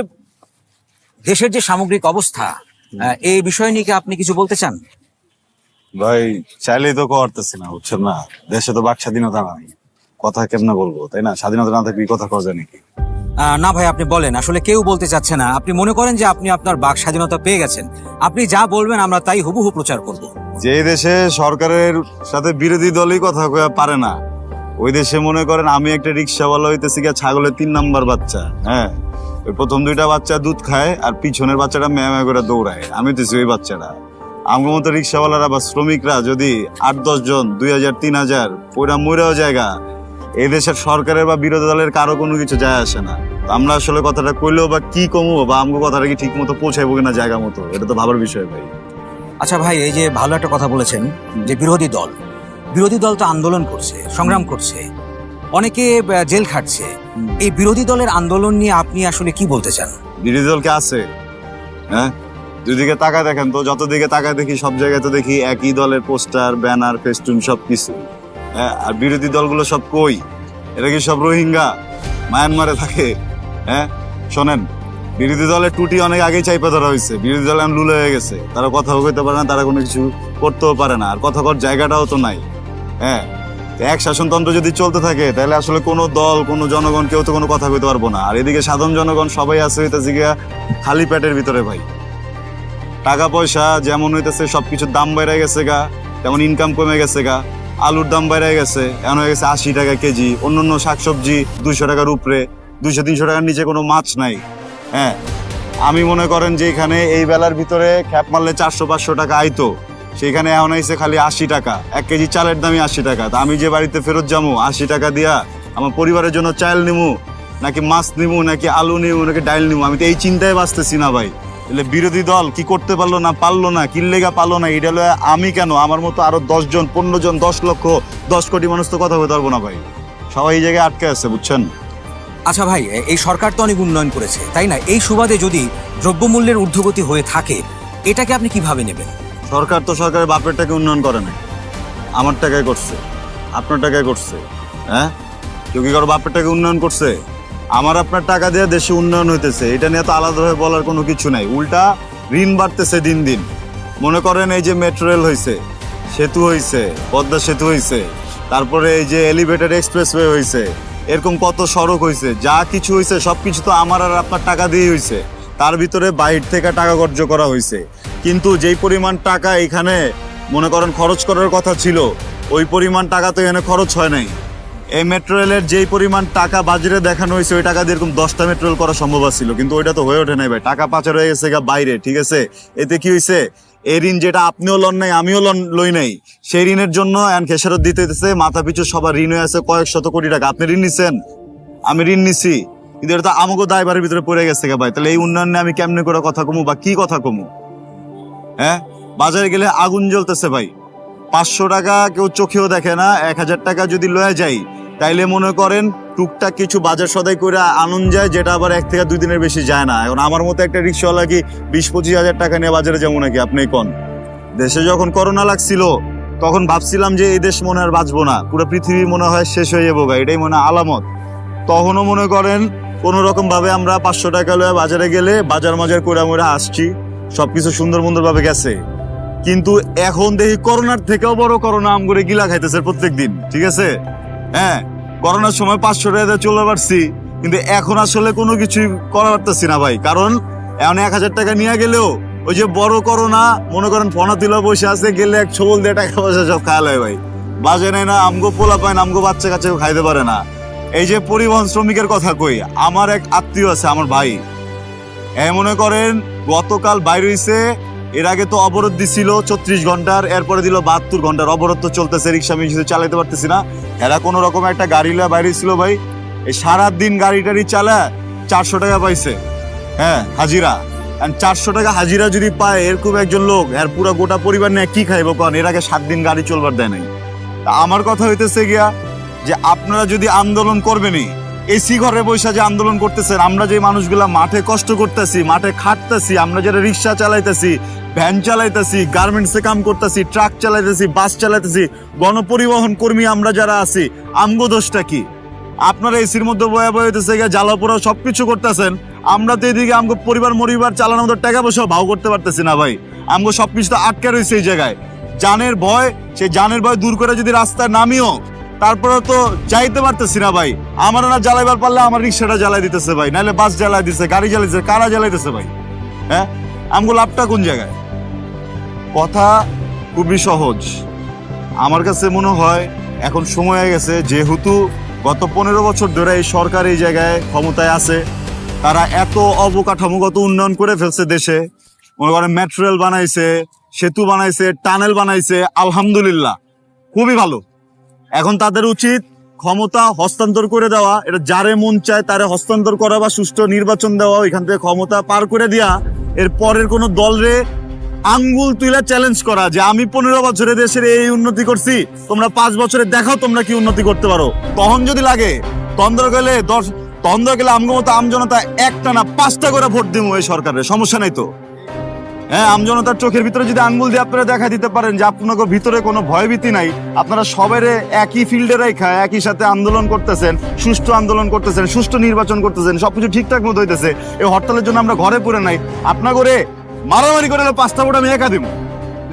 দেশের যে সামগ্রিক অবস্থা, এই বিষয় নিয়ে কি আপনি কিছু বলতে চান? ভাই চাইলেই তো করতেছি না, বুঝছেন না। দেশে তো বাক স্বাধীনতা নাই, কথা কেমনে বলবো, তাই না? স্বাধীনতা না থাকলে কথা কওয়া যায় নাকি? না ভাই, আপনি বলেন। আসলে কেউ বলতে চাচ্ছে না। আপনি মনে করেন যে আপনি আপনার বাক স্বাধীনতা পেয়ে গেছেন, আপনি যা বলবেন আমরা তাই হুবহু প্রচার করব। যে দেশে সরকারের সাথে বিরোধী দলই কথা কয়া পারে না, ওই দেশে মনে করেন আমি একটা রিক্সাওয়ালা হইতেছি গিয়া ছাগলের 3 নাম্বার বাচ্চা। হ্যাঁ, ওই প্রথম 2টা বাচ্চা দুধ খায় আর পিছনের বাচ্চাটা ম্যাঁ করে দৌড়ায়, আমি হইতেছি ওই বাচ্চাটা। আমার মতো রিক্সাওয়ালারা বা শ্রমিকরা যদি 8-10 জন 2000, 3000 পয়রা মইরাও জায়গা, এই দেশের সরকারের বা বিরোধী দলের কারো কোনো কিছু যায় আসে না। আমরা আসলে কথাটা কইলেও বা কি কমবো, বা আমগো কথাটা কি ঠিক মতো পৌঁছাইবো কিনা জায়গা মতো, এটা তো ভাবার বিষয় ভাই। আচ্ছা ভাই, এই যে ভালো একটা কথা বলেছেন যে বিরোধী দল তো আন্দোলন করছে, সংগ্রাম করছে, অনেকে জেল খাটছে। এই বিরোধী দলের আন্দোলন নিয়ে আপনি আসলে কি বলতে চান? বিরোধী দল কে আছে? হ্যাঁ, দুদিকে তাকায় দেখেন তো, যত দিকে তাকায় দেখি সব জায়গায় তো দেখি একই দলের পোস্টার, ব্যানার, ফেস্টুন সবকিছু। হ্যাঁ, আর বিরোধী দলগুলো সব কই? এরা কি সব রোহিঙ্গা মায়ানমারে থাকে? হ্যাঁ শোনেন, বিরোধী দলের টুটি অনেক আগেই চাইপা ধরা হয়েছে। বিরোধী দল এখন লুলে হয়ে গেছে, তারা কথাও কইতে পারে না, তারা কোনো কিছু করতেও পারে না, আর কথা কর জায়গাটাও তো নাই। হ্যাঁ, এক শাসনতন্ত্র যদি চলতে থাকে তাহলে আসলে কোনো দল, কোনো জনগণ কেউ তো কোনো কথা কইতে পারবো না। আর এদিকে সাধারণ জনগণ সবাই আছে হইতেছে গিয়া খালি পেটের ভিতরে ভাই। টাকা পয়সা যেমন হইতেছে সবকিছুর দাম বেড়ে গেছে গা, তেমন ইনকাম কমে গেছে গা। আলুর দাম বেড়ে গেছে, এখন হয়ে গেছে 80 টাকা কেজি। অন্যান্য শাকসবজি 200 টাকার উপরে, 200-300 টাকার নিচে কোনো মাছ নাই। হ্যাঁ, আমি মনে করেন যে এখানে এই বেলার ভিতরে খ্যাপ মারলে 400-500 টাকা আইতো, সেখানে এখন আইছে খালি 80 টাকা। 1 কেজি চালের দামই 80 টাকা। তা আমি যে বাড়িতে ফেরত যাবো 80 টাকা দিয়া আমার পরিবারের জন্য চাল নিমু, নাকি মাছ নিমু, নাকি আলু নিমু, নাকি ডাইল নিমু, আমি তো এই চিন্তায় বাঁচতেছি না ভাই। তাহলে বিরোধী দল কি করতে পারলো না, পারলো না, কিল্লেগা পারলো না, এটা হলো আমি কেন, আমার মতো আরো 10 জন, 15 জন, 10 লক্ষ, 10 কোটি মানুষ তো কথা বলতে পারবো না ভাই। সবাই এই জায়গায় আটকে আছে, বুঝছেন? আচ্ছা ভাই, এই সরকার তো অনেক উন্নয়ন করেছে, তাই না? এই সুবাদে যদি দ্রব্যমূল্যের ঊর্ধ্বগতি হয়ে থাকে, এটাকে আপনি কিভাবে নেবেন? সরকার তো সরকারের বাপের টাকা উন্নয়ন করে না, আমার টাকায় করছে, আপনার টাকায় করছে। হ্যাঁ, কেউ কি কারো বাপের টাকা উন্নয়ন করছে? আমার আপনার টাকা দিয়ে দেশে উন্নয়ন হইতেছে, এটা নিয়ে তো আলাদাভাবে বলার কোনো কিছু নাই। উল্টা ঋণ বাড়তেছে দিন দিন। মনে করেন এই যে মেট্রো রেল হয়েছে, সেতু হয়েছে, পদ্মা সেতু হয়েছে, তারপরে এই যে এলিভেটেড এক্সপ্রেসওয়ে হয়েছে, এরকম কত সড়ক হয়েছে, যা কিছু হয়েছে সবকিছু তো আমার আর আপনার টাকা দিয়েই হয়েছে। তার ভিতরে বাইরে থেকে টাকা খরচ করা হয়েছে, কিন্তু যেই পরিমাণ টাকা এখানে মনে করেন খরচ করার কথা ছিল, ওই পরিমাণ টাকা তো এখানে খরচ হয় নাই। এই মেট্রো রেলের যেই পরিমাণ টাকা বাজারে দেখানো হয়েছে, ওই টাকা দিয়ে এরকম 10টা মেট্রো রেল করা সম্ভব ছিল, কিন্তু ওইটা তো হয়ে ওঠে নাই ভাই। টাকা পাচার হয়ে গেছে বাইরে, ঠিক আছে? এতে কি হয়েছে, এই ঋণ যেটা আপনিও লন নাই আমিও লই নাই, সেই ঋণের জন্য এখন খেসারত দিতে হইতেছে। মাথা পিছু সবার ঋণ হয়ে আছে কয়েক শত কোটি টাকা। আপনি ঋণ নিছেন, আমি ঋণ নিছি, কিন্তু এটা তো আমাকে দায়ভারের ভিতরে পড়ে গেছে ভাই। তাহলে এই উন্নয়ন নিয়ে আমি কেমনে করে কথা কমু বা কি কথা কমু? হ্যাঁ, বাজারে গেলে আগুন জ্বলতেছে ভাই। 500 টাকা কেউ চোখেও দেখে না, 1000 টাকা যদি লয়ে যাই তাইলে মনে করেন টুকটাক কিছু বাজার সদাই করে আনন্দ যায়, যেটা আবার 1 থেকে 2 দিনের বেশি যায় না। এখন আমার মতো একটা রিক্সাওয়ালা কি 20-25 হাজার টাকা নিয়ে বাজারে যাবো নাকি? আপনি কোন দেশে যখন করোনা লাগছিল তখন ভাবছিলাম যে এই দেশ মনে আর বাঁচবো না, পুরো পৃথিবী মনে হয় শেষ হয়ে যাবো, এটাই মনে আলামত। তখনও মনে করেন কোনো রকম ভাবে আমরা 500 টাকা লয়ে বাজারে গেলে বাজার মাজার করে আমরা আসছি, সবকিছু সুন্দর ভাবে গেছে। কিন্তু এখন দেখি করোনার থেকেও বড় করোনা আম করে গিলা খাইতেছে প্রত্যেক দিন, ঠিক আছে? হ্যাঁ, করোনার সময় 500 টাকা চলে পারছি, কিন্তু এখন আসলে কোনো কিছুই করা পারতেছি না ভাই। কারণ এখন 1000 টাকা নিয়ে গেলেও ওই যে বড় করোনা মনে করেন ফোনা তুলা বসে আছে, গেলে এক ছবল দিয়ে টাকা পয়সা সব খাওয়া হয় ভাই। বাজে নেয় না, আমগো পোলা পায় না, আমগো বাচ্চা কাচ্চাকে খাইতে পারে না। এই যে পরিবহন শ্রমিকের কথা কই, আমার এক আত্মীয় আছে, আমার ভাই, মনে করেন গতকাল বাইর হইছে। এর আগে তো অবরোধ দিছিল 34 ঘন্টার, এরপরে দিল 72 ঘন্টার অবরোধ তো চলতেছে, রিক্সা আমি চালাইতে পারতেছি না। এরা কোনো রকম একটা গাড়ি লয়ে বাইরে ছিল ভাই, এই সারাদিন গাড়ি টাড়ি চালা 400 টাকা পাইছে। হ্যাঁ, হাজিরা। 400 টাকা হাজিরা যদি পায় এরকম একজন লোক, এর পুরো গোটা পরিবার নিয়ে কি খাইবো কারণ এর আগে 7 দিন গাড়ি চলবার দেয় নাই। তা আমার কথা হইতেছে গিয়া যে আপনারা যদি আন্দোলন করবেনই, এসি ঘরে বসে যে আন্দোলন করতেছেন, আমরা যে মানুষগুলা মাঠে কষ্ট করতেছি, মাঠে খাটতেছি, আমরা যারা রিক্সা চালাইতেছি, ভ্যান চালাইতেছি, গার্মেন্টসে কাম করতেছি, ট্রাক চালাইতেছি, বাস চালাইতেছি, গণপরিবহন কর্মী আমরা যারা আছি, আমগো দোষটা কি? আপনারা এসির মধ্যে বয়া হইতেছে গিয়ে জ্বালা পোড়া সবকিছু করতেছেন, আমরা তো এদিকে আমগো পরিবার চালানোর মতো টাকা পয়সা ভাও করতে পারতেছি না ভাই। আমগো সবকিছু তো আটকে রয়েছে এই জায়গায়। জানের ভয়, সেই জানের ভয় দূর করে যদি রাস্তায় নামিও, তারপরে তো যাইতে পারতেছি না ভাই। আমার না জ্বালাইবার পারলে আমার রিক্সাটা জ্বালাই দিতেছে ভাই, নাহলে বাস জ্বালাই দিতেছে, গাড়ি জ্বালাইছে, কারা জ্বালাইতেছে ভাই? হ্যাঁ, আমগো লাভটা কোন জায়গায়? কথা খুবই সহজ। আমার কাছে মনে হয় এখন সময় হয়ে গেছে, যেহেতু গত 15 বছর ধরে এই সরকার এই জায়গায় ক্ষমতায় আছে, তারা এত অবকাঠামোগত উন্নয়ন করে ফেলছে দেশে। মনে করেন মেট্রো রেল বানাইছে, সেতু বানাইছে, টানেল বানাইছে, আলহামদুলিল্লাহ খুবই ভালো। এখন তাদের উচিত ক্ষমতা হস্তান্তর করে দেওয়া, এটা যারে মন চায় তারে হস্তান্তর করা বা সুষ্ঠু নির্বাচন দেওয়া, এখান থেকে ক্ষমতা পার করে দেওয়া, এর পরের কোনো দলরে আঙ্গুল তুলে চ্যালেঞ্জ করা যে আমি 15 বছরে দেশের এই উন্নতি করছি, তোমরা 5 বছরে দেখাও তোমরা কি উন্নতি করতে পারো। তখন যদি লাগে তন্দ্র গেলে আমগো মতো আমজনতা একটা না 5টা করে ভোট দিব এই সরকারের, সমস্যা নাই তো। হ্যাঁ, আমজনতার চোখের ভিতরে যদি আঙ্গুল দিয়ে আপনারা দেখা দিতে পারেন যে আপনাদের ভিতরে কোনো ভয়ভীতি নাই, আপনারা সবাইরে একই ফিল্ডে রেখা একই সাথে আন্দোলন করতেছেন, সুষ্ঠু আন্দোলন করতেছেন, সুষ্ঠু নির্বাচন করতেছেন, সবকিছু ঠিকঠাক মতো হইতেছে, এই হরতালের জন্য আমরা ঘরে পড়ে নাই। আপনার করে মারামারি করে 5টা ভোট আমি একা দিব,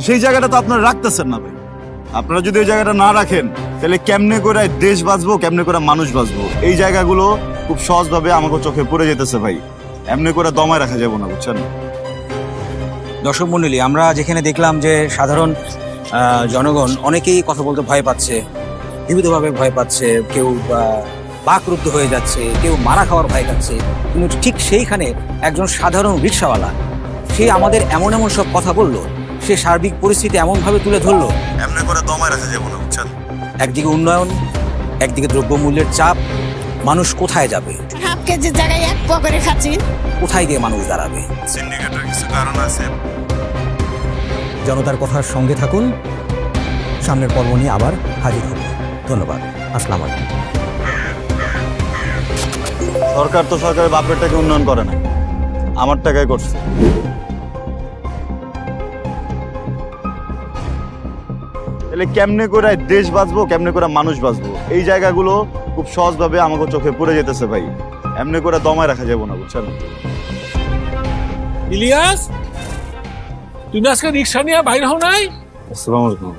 সেই জায়গাটা তো আপনারা রাখতেছেন না ভাই। আপনারা যদি এই জায়গাটা না রাখেন তাহলে কেমনে করে দেশ বাঁচবো, কেমনে করে মানুষ বাঁচবো? এই জায়গাগুলো খুব সহজভাবে আমাকে চোখে পড়ে যেতেছে ভাই, এমনি করে দমায় রাখা যাবো না, বুঝছেন? দর্শক মণ্ডলী, আমরা যেখানে দেখলাম যে সাধারণ জনগণ অনেকেই কথা বলতে ভয় পাচ্ছে, বিবিধভাবে ভয় পাচ্ছে, কেউ বাকরুদ্ধ হয়ে যাচ্ছে, কেউ মারা খাওয়ার ভয় পাচ্ছে, কিন্তু ঠিক সেইখানে একজন সাধারণ রিক্সাওয়ালা সে আমাদের এমন সব কথা বললো, সে সার্বিক পরিস্থিতি এমনভাবে তুলে ধরলো, এমনি করে দমায় রাখা যাবো না, বুঝছেন? একদিকে উন্নয়ন, একদিকে দ্রব্যমূল্যের চাপ, মানুষ কোথায় যাবে? হাফ কেজি জায়গায় 1 পোয়া করে খাচ্ছি, কোথায় গিয়ে মানুষ দাঁড়াবে? সিন্ডিকেটের কিছু কারণ আছে। জনতার কথার সঙ্গে থাকুন, সামনের পর্ব নিয়ে আবার হাজির হব। ধন্যবাদ, আসসালামু আলাইকুম। সরকার তো সরকারের বাপের টাকা উন্নয়ন করে না, আমার টাকায় করছে। তাহলে কেমনে করে দেশ বাঁচবো, কেমনে করে মানুষ বাঁচবো? এই জায়গাগুলো খুব সহজভাবে আমাকে চোখে পড়ে যেতেছে ভাই। এমনি করে দমায় রাখা যাবে না, বুঝছেন? ইলিয়াস, তুমি আজকে রিক্সা নিয়ে বাইরে হও নাই? আসসালামু আলাইকুম।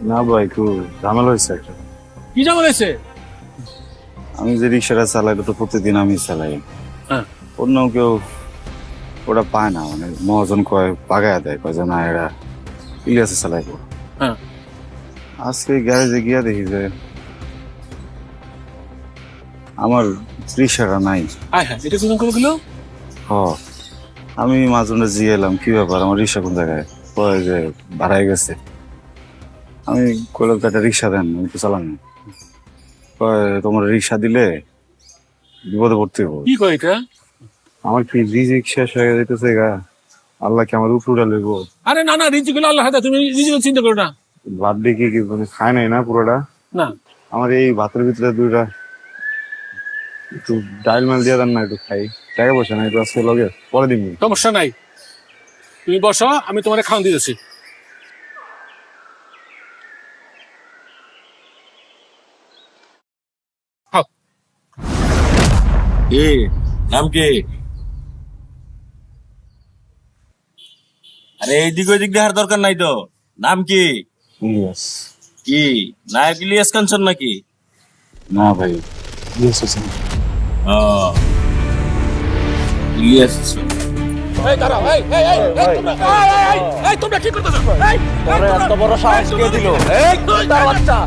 না ভাই, একটু ঝামেলা হয়েছে একটা। কি ঝামেলা হয়েছে? আমি যে রিক্সাটা চালাই ওটা তো প্রতিদিন আমি চালাই। হ্যাঁ। অন্য কেউ ওটা পায় না, মানে মহাজন কয় পাগায়া দেয়, কয় যে না এরা ইলিয়াসে চালাইবো। হ্যাঁ। আজকে গ্যারেজে গিয়া দেখি যে আমার রিক্সাটা নাই। হ্যাঁ, এটা কোন করে গেল? হ, আমি মাঝে জিয়ে এলাম কি ব্যাপার, আমার রিক্সা কোন জায়গায়? কয় যে ভাড়ায় গেছে। আমি কইলাম একটা রিক্সা দেন, আমি তো চালান না। কয় তোমার রিক্সা দিলে বিপদে পড়তে হবো। কি কয় এটা? আমার কি রিজিক শেষ হয়ে যেতেছে গা, আল্লাহ কি আমার উপরে লইব? আরে না না, রিজিক হলো আল্লাহ হাতে, তুমি রিজিক চিন্তা করো না। ভাত দিয়ে কি মানে খায় নাই না পুরোটা? না, আমার এই ভাতের ভিতরে দুইটা একটু ডাইল মাল দিয়ে দেন না, একটু খাই। টাকা পয়সা নাই, একটু আজকে লগে পরে দিবি। সমস্যা নাই, তুমি বসো, আমি তোমার খাওয়ান দিতেছি। কি নাম কি? আরে এইদিক ওইদিক দেখার দরকার নাই তো। নাম কি? ইলিয়াস। কি নায়ক ইলিয়াস কাঞ্চন নাকি? না ভাই, ইলিয়াস হোসেন। ও, ইলিয়াস হোসেন। এই দাঁড়াও, এই এই এই তোমরা, এই তোমরা কি করতেছো? এই তোরে এত বড় সাহস কে দিল? এই তার বাচ্চা,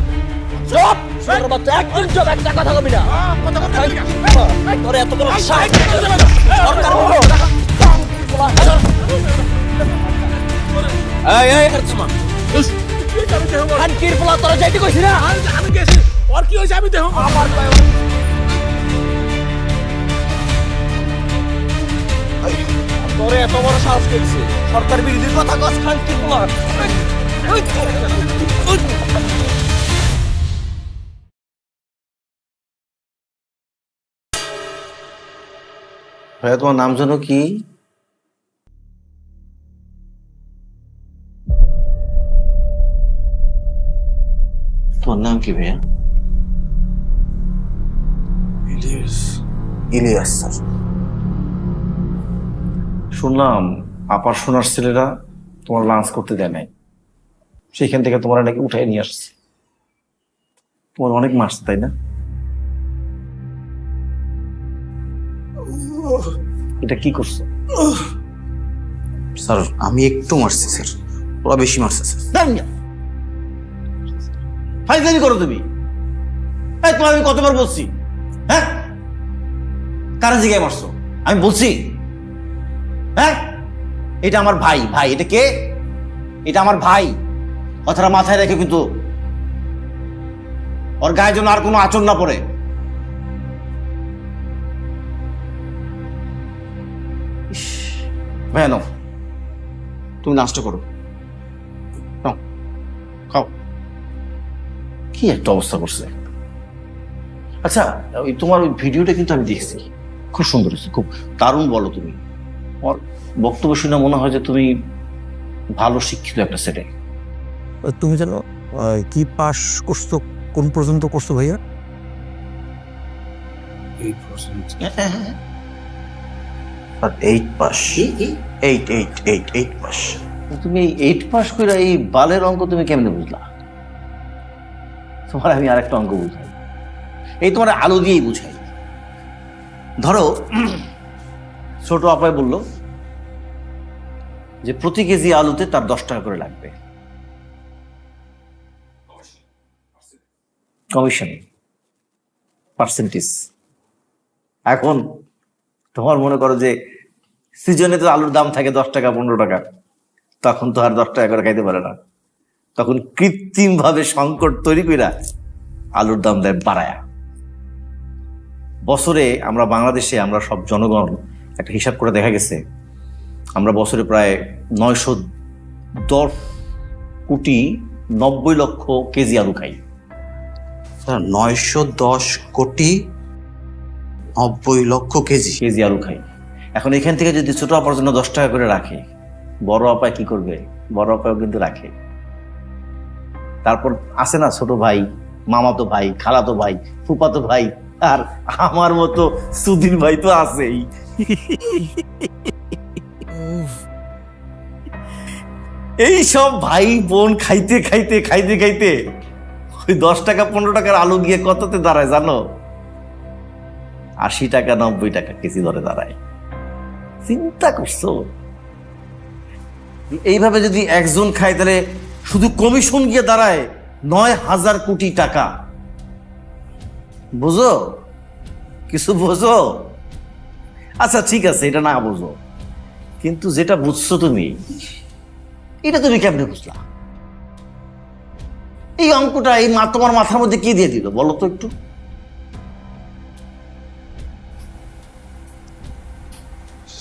চুপ! ছোট বাচ্চা, একদম চুপ, একটা কথা কবি না। তোরে এত বড় সাহস! সরকার বলো। এই এই করছমা, খানকির পোলা তোরা যাইতে কইছিস না? আমি গেছি, ওর কি হয়েছে আমি দেখো। আমার তোরে এত বড় সাহস করছে, সরকার বিরোধী কথা কস, খানকির পোলা। ভাইয়া তোমার নাম জানো কি? তোমার নাম কি ভাইয়া? ইলিয়াস। ইলিয়াস স্যার। শুনলাম আপার সোনার ছেলেরা তোমার লাঞ্চ করতে দেয় নাই, সেখান থেকে তোমার নাকি উঠাই নিয়ে আসছে। তোমার অনেক মারছে তাই না? এটা কি করছো? স্যার আমি একটু মারছি স্যার, ওরা বেশি মারছে স্যার। ফাইজলামি করো তুমি। তোমার আমি কতবার বলছি, হ্যাঁ? কারণ জিগায় মারছো আমি বলছি? হ্যাঁ, এটা আমার ভাই। ভাই এটা কে? এটা আমার ভাই, কথাটা মাথায় রেখে, কিন্তু ওর গায়ে যেন আর কোনো আচর না পড়ে। ভাইয়া নাও, তুমি নাস্তা করো, নাও খাও। কি একটা অবস্থা করছে। আচ্ছা, ওই তোমার ওই ভিডিওটা কিন্তু আমি দেখছি, খুব সুন্দর হয়েছে, খুব দারুণ। বলো তুমি, আমার বক্তব্য শুনে মনে হয় যে তুমি ভালো শিক্ষিত একটা ছেলে। তুমি জানো কি পাস করছো, কোন পর্যন্ত করছো ভাইয়া? 8 পাস। 8 পাস। তুমি এই 8 পাস করে এই বালের অঙ্ক তুমি কেমনে বুঝলা? তোমার আমি আরেকটা অঙ্ক বুঝাই, এই তোমার আলু দিয়েই বুঝাই। ধরো ছোট আপাই বললো যে প্রতি কেজি আলুতে তার 10 টাকা করে লাগবে কমিশন, পার্সেন্টেজ। এখন তোমার মনে করো যে সিজনে তো আলুর দাম থাকে 10 টাকা 15 টাকা, তখন তো আর 10 টাকা করে খাইতে পারে না, তখন কৃত্রিম ভাবে সংকট তৈরি করে আলুর দাম দেয় বাড়ায়া। বছরে আমরা বাংলাদেশে, আমরা সব জনগণ একটা হিসাব করে দেখা গেছে, আমরা বছরে প্রায় 910 কোটি 90 লক্ষ কেজি আলু খাই। 910 কোটি 90 লক্ষ কেজি আলু খাই। এখন এখান থেকে যদি ছোট আপার জন্য 10 টাকা করে রাখে, বড় আপায় কি করবে? বড় আপায়ও কিন্তু রাখে। তারপর আছে না ছোট ভাই, মামাতো ভাই, খালাতো ভাই, ফুফাতো ভাই, আর আমার মতো সুধীর ভাই তো আছেই। এই সব ভাই বোন খাইতে খাইতে খাইতে খাইতে ওই 10 টাকা 15 টাকার আলু গিয়ে কততে দাঁড়ায় জানো? 80 টাকা 90 টাকা কেজি ধরে দাঁড়ায়। চিন্তা করছো? এইভাবে যদি একজন খায় তাহলে শুধু কমিশন গিয়ে দাঁড়ায় 9,000 কোটি টাকা। বুঝো? কিছু বোঝো? আচ্ছা ঠিক আছে, এটা না বুঝো, কিন্তু যেটা বুঝছো তুমি, এটা তুমি কেমনে বুঝলা? এই অঙ্কটা এই তোমার মাথার মধ্যে কে দিয়ে দিল বলো তো একটু?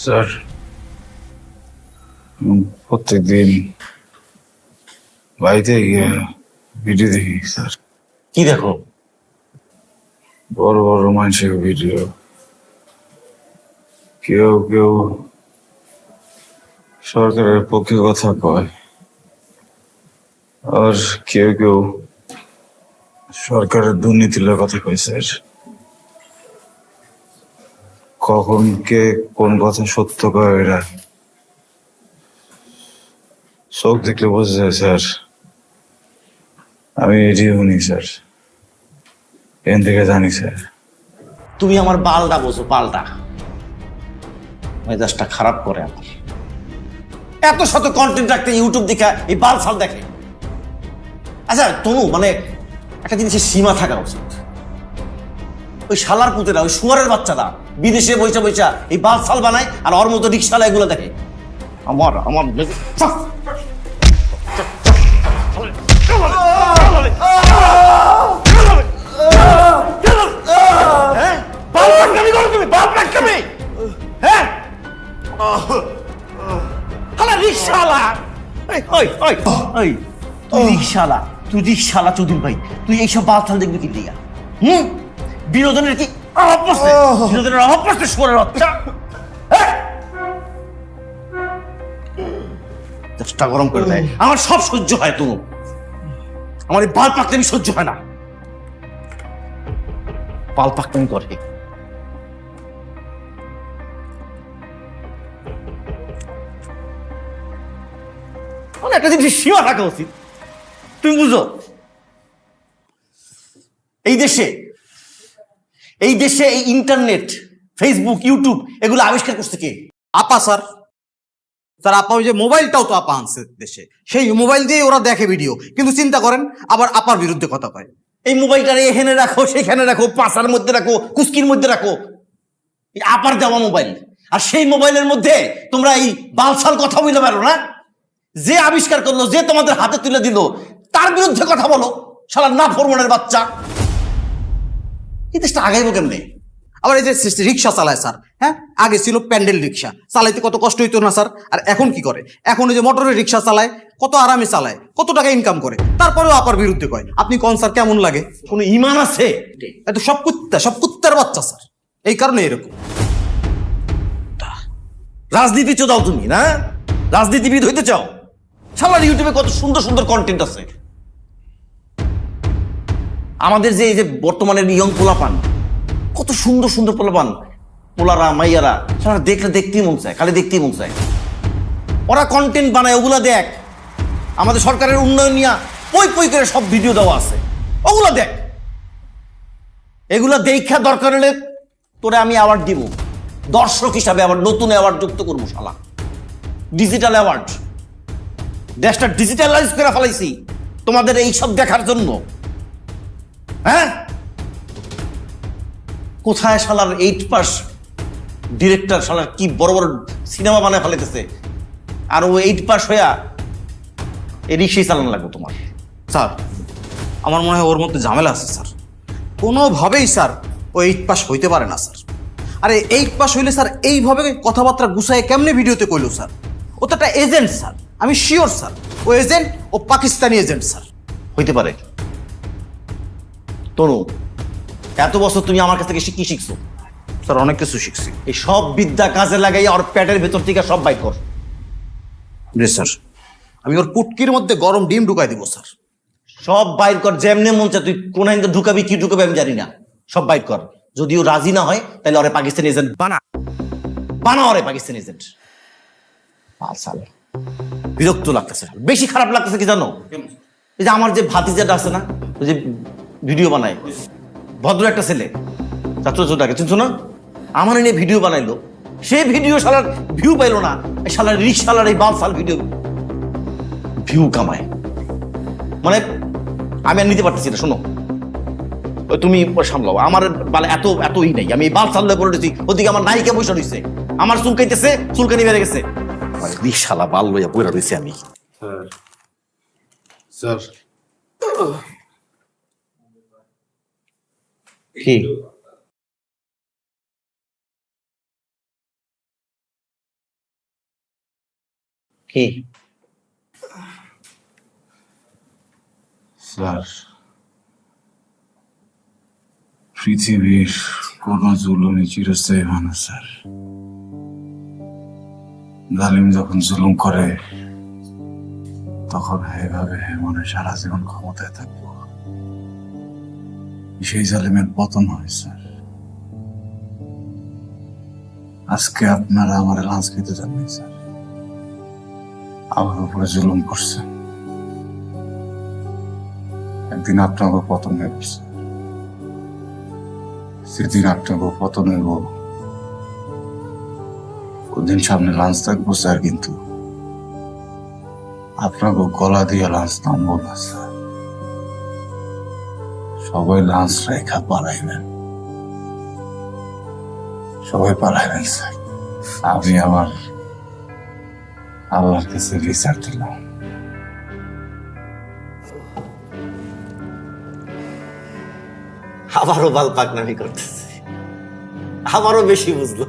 স্যার, প্রত্যেকদিন বাড়িতে গিয়ে ভিডিও দেখি স্যার। কি দেখো? বড় বড় মানুষের ভিডিও। কেউ কেউ সরকারের পক্ষে কথা কয়, আর কেউ কেউ সরকারের দুর্নীতির কথা কয় স্যার। কখন কে কোন কথা সত্য কয় এরা চোখ দেখলে বোঝা যায় স্যার। আমি এটি শুনি স্যার, এখান থেকে জানি স্যার। তুমি আমার বালটা বোঝো, পাল্টা মেজাজটা খারাপ করে আমার। এত শত কন্টেন্ট রাখতে ইউটিউব দেখা এই বাল সাল দেখে। আচ্ছা তনু, মানে একটা জিনিসের সীমা থাকা উচিত। ওই শালার পুতেরা, ওই শুয়ারের বাচ্চারা বিদেশে বইসা বইসা এই বাল সাল বানায়, আর ওর মতো রিক্সালা এগুলো দেখে। আমার আমার রিক্সালা চৌধুরী ভাই, তুই এইসব বালছাল দেখবি কি দিয়া? বিনোদনের কি অভাব পড়ছে? বিনোদনের অভাব পড়ছে শুয়ারের বাচ্চা। চেষ্টা গরম করে দেয়। আমার সব সহ্য হয়, তুমি আমার এই বাল পাকলামি সহ্য হয় না। বাল পাকলামি করে। একটা জিনিস সীমা থাকা উচিত, তুমি বুঝো? এই দেশে এই ইন্টারনেট, ফেসবুক, ইউটিউব এগুলো আবিষ্কার করছে কে? আপা স্যার। স্যার আপা ওই যে মোবাইলটাও তো আপা আনছে দেশে, সেই মোবাইল দিয়ে ওরা দেখে ভিডিও, কিন্তু চিন্তা করেন আবার আপার বিরুদ্ধে কথা কয়। এই মোবাইলটা এখানে রাখো, সেখানে রাখো, পাশার মধ্যে রাখো, কুস্কির মধ্যে রাখো, আপার দেওয়া মোবাইল। আর সেই মোবাইলের মধ্যে তোমরা এই বালসাল কথা বলতে পারো না? যে আবিষ্কার করলো, যে তোমাদের হাতে তুলে দিল, তার বিরুদ্ধে কথা বলো। শালা না ফরমানের বাচ্চা। এই দেশটা আগাইবো কেমনে? আবার এই যে রিক্সা চালায় স্যার, হ্যাঁ আগে ছিল প্যান্ডেল রিক্সা, চালাইতে কত কষ্ট হইতো না স্যার? আর এখন কি করে? এখন ওই যে মোটরের রিক্সা চালায়, কত আরামে চালায়, কত টাকা ইনকাম করে, তারপরেও আপার বিরুদ্ধে কয়। আপনি কোন স্যার কেমন লাগে? কোনো ইমান আছে? এত সব কুত্তার বাচ্চা স্যার, এই কারণে এরকম। রাজনীতি চাও তুমি না? রাজনীতিবিদ হইতে চাও? শালার ইউটিউবে কত সুন্দর সুন্দর কন্টেন্ট আছে। আমাদের যে এই যে বর্তমানের ইয়ং পোলাপান, কত সুন্দর সুন্দর পোলাপান, পোলারা মাইয়ারা, সারা দেখলে দেখতেই মন চায়, খালি দেখতেই মন চায়। ওরা কন্টেন্ট বানায়, ওগুলা দেখ। আমাদের সরকারের উন্নয়ন নিয়ে পই পই করে সব ভিডিও দেওয়া আছে, ওগুলা দেখ। এগুলা দেখা দরকার হলে তোরে আমি অ্যাওয়ার্ড দিব, দর্শক হিসাবে আবার নতুন অ্যাওয়ার্ড যুক্ত করবো। শালা ডিজিটাল অ্যাওয়ার্ড, দেশটা ডিজিটালাইজ করে ফেলাইছি তোমাদের এই সব দেখার জন্য। হ্যাঁ, কোথায় শালার 8 পাস ডিরেক্টর, শালার কি বড় বড় সিনেমা বানায় ফেলাইতেছে, আর ও 8 পাস হইয়া এই রিক্সাই চালানো লাগবে তোমার। স্যার আমার মনে হয় ওর মধ্যে ঝামেলা আছে স্যার, কোনোভাবেই স্যার ও 8 পাস হইতে পারে না স্যার। আরে 8 পাস হইলে স্যার এইভাবে কথাবার্তা গুছায় কেমনে ভিডিওতে কইলো স্যার? ও তো একটা এজেন্ট স্যার, আমি শিওর স্যার ও এজেন্ট, ও পাকিস্তানি এজেন্ট স্যার। হইতে পারে। তনু, এত বছর তুমি আমার কাছ থেকে কি শিখছো? স্যার অনেক কিছু শিখছি। এই সব বিদ্যা কাজে লাগাই ওর পেটের ভেতর থেকে সব বাইর কর। জি স্যার, আমি ওর পুটকির মধ্যে গরম ডিম ঢুকাই দিব স্যার। সব বাইর কর, যেমনে মন চায়। তুই কোন আইনটা ঢুকাবি কি ঢুকাবি আমি জানি না, সব বাইর কর। যদিও রাজি না হয় তাহলে ওরে পাকিস্তানি এজেন্ট বানা ওরে পাকিস্তানি এজেন্ট। বিরক্ত লাগতেছে, বেশি খারাপ লাগতেছে কি জানো, এই যে আমার যে ভাতিজাটা আছে না, ওই যে ভিডিও বানায়, ভদ্র একটা ছেলে, ছাত্রটাকে চিনছো না, আমার নিয়ে ভিডিও বানাইলো, সেই ভিডিও শালার ভিউ পাইলো না, শালার রিক্সালার এই বাল সাল ভিডিও ভিউ কামায়। মানে আমি আর নিতে পারতেছি না। শোনো, তুমি সামলাও, আমার বাল এত এতই নাই, আমি এই বাল সামলে পড়ে দিচ্ছি, ওদিকে আমার নায়িকা বসে রয়েছে, আমার চুলকাইতেছে, চুলকানি বেড়ে গেছে, রিক্সালা বাল লইয়া পড়ে রয়েছে আমি। স্যার কি কি স্যার, পৃথিবীর কোন জুলুমই চিরস্থায়ী হয় না স্যার। জালিম যখন জুলুম করে তখন এভাবে মনে সারা জীবন ক্ষমতায় থাকবো, সেই জালিমের পতন হয় স্যার। আজকে আপনারা আমার লাঞ্চ খেতে যাননি স্যার, আমার উপরে জুলুম করছেন, একদিন আপনাকে পতন হয়ে গেছে, সেদিন আপনাকে পতন হইব, ওদিন সামনে লাঞ্চ থাকবো স্যার, কিন্তু আপনাকে গলা দিয়ে লাঞ্চ নামবো না স্যার। সবাই লাঞ্চ রেখা পালাইবেন, সবাই পালাইবেন স্যার। আমি আমার আল্লাহর কাছে বিচার দিলাম। আবারও বাল পাকনামি করতেছে, আবারও বেশি বুঝলো।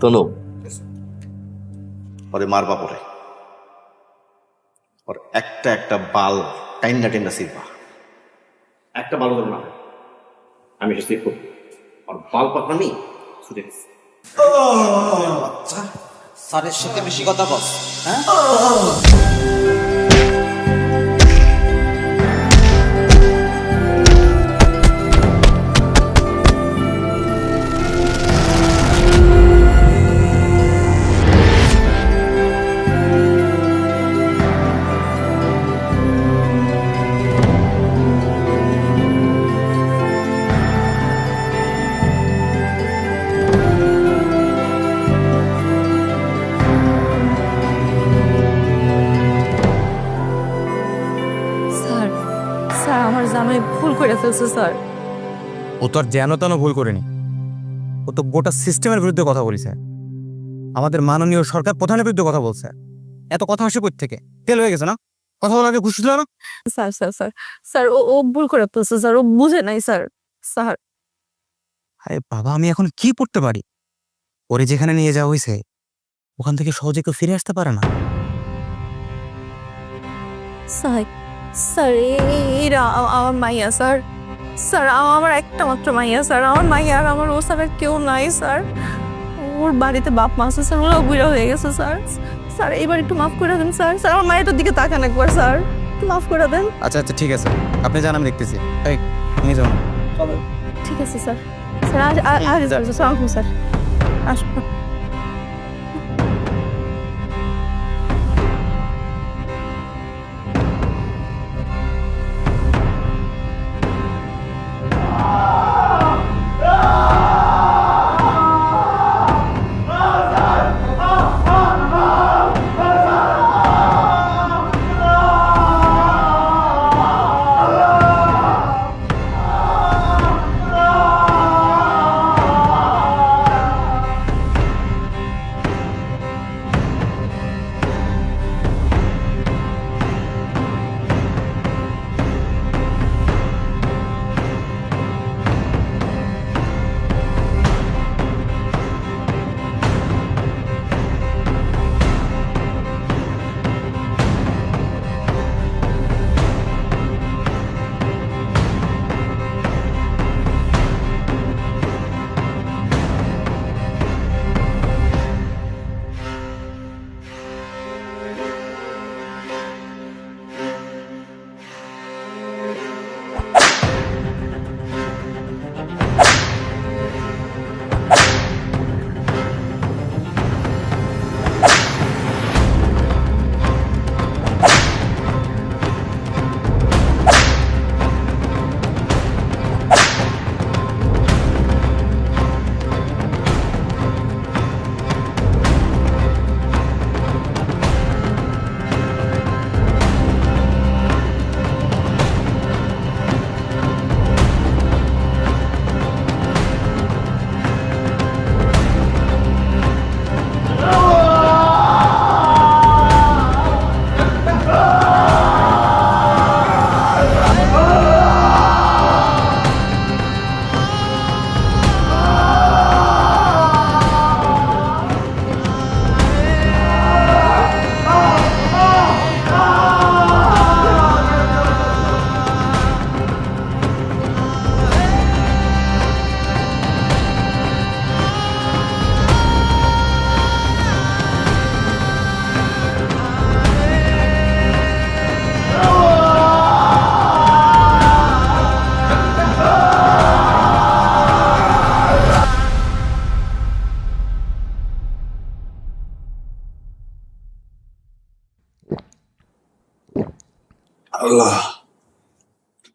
তনু, পরে মারবা, পরে ওর একটা একটা বাল টাইন্ডা টেন্ডা সিরবা, একটা বাল না, আমি এসে দেখবো আর বাল পাকনামি ছুটে গেছে। স্যারের সাথে বেশি কথা বল, হ্যাঁ? স্যার, স্যার আমার জামাই ভুল করে ফেলছে স্যার। ও তো আর যেন তেন ভুল করেনি, ও তো গোটা সিস্টেমের বিরুদ্ধে কথা বলেছে, আমাদের মাননীয় সরকার প্রধানের বিরুদ্ধে কথা বলছে। এত কথা আসে কই থেকে? তেল হয়ে গেছে না? কথা বলার আগে খুশি ছিল না? স্যার স্যার স্যার স্যার ও ও ভুল করে ফেলছে স্যার, ও বুঝে নাই স্যার। স্যার আরে বাবা, আমি এখন কি করতে পারি? ওরে যেখানে নিয়ে যাওয়া হয়েছে ওখান থেকে সহজে কেউ ফিরে আসতে পারে না। স্যার স্যার এরা আমার মাইয়া স্যার, স্যার আমার একটা মাত্র মাইয়া স্যার, আমার মাইয়া আর আমার ও স্যার আর কেউ নাই স্যার। ওর বাড়িতে বাপ মা আছে স্যার, ওরা বুড়া হয়ে গেছে স্যার। স্যার এবার একটু মাফ করে দেন স্যার, স্যার আমার মায়ের দিকে তাকান একবার স্যার, একটু মাফ করে দেন। আচ্ছা আচ্ছা ঠিক আছে, আপনি যান, আমি দেখতেছি। এই নিয়ে যাও। ঠিক আছে স্যার, স্যার আজ স্যার স্যার আসুন।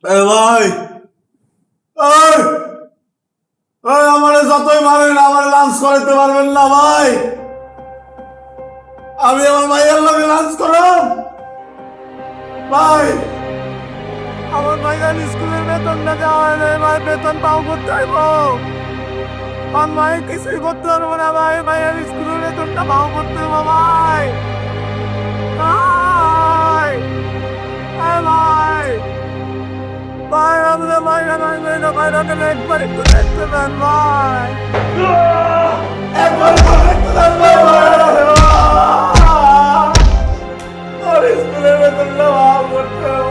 ভাই আমার যতই মারেন আমার লাঞ্চ করাইতে পারবেন না ভাই। আমি আমার ভাইয়ের লগে লাঞ্চ করাম ভাই। আমার ভাইয়ার স্কুলের বেতন না দেওয়া হয় নাই ভাই, বেতন পাও করতে হইব। আমার মায়ের কিছুই করতে পারবো না ভাই, ভাইয়ার স্কুলের বেতনটা পাও করতে হইব ভাই। ভাই ভাই ভাই আমাদের ভাইরা ভাই ভাইরা ভাইরাকে একবার একটু দেখতে দেন ভাই, একবার দেখতে দেন ভাই। স্কুলের বেতনটা পাও করতে হইব।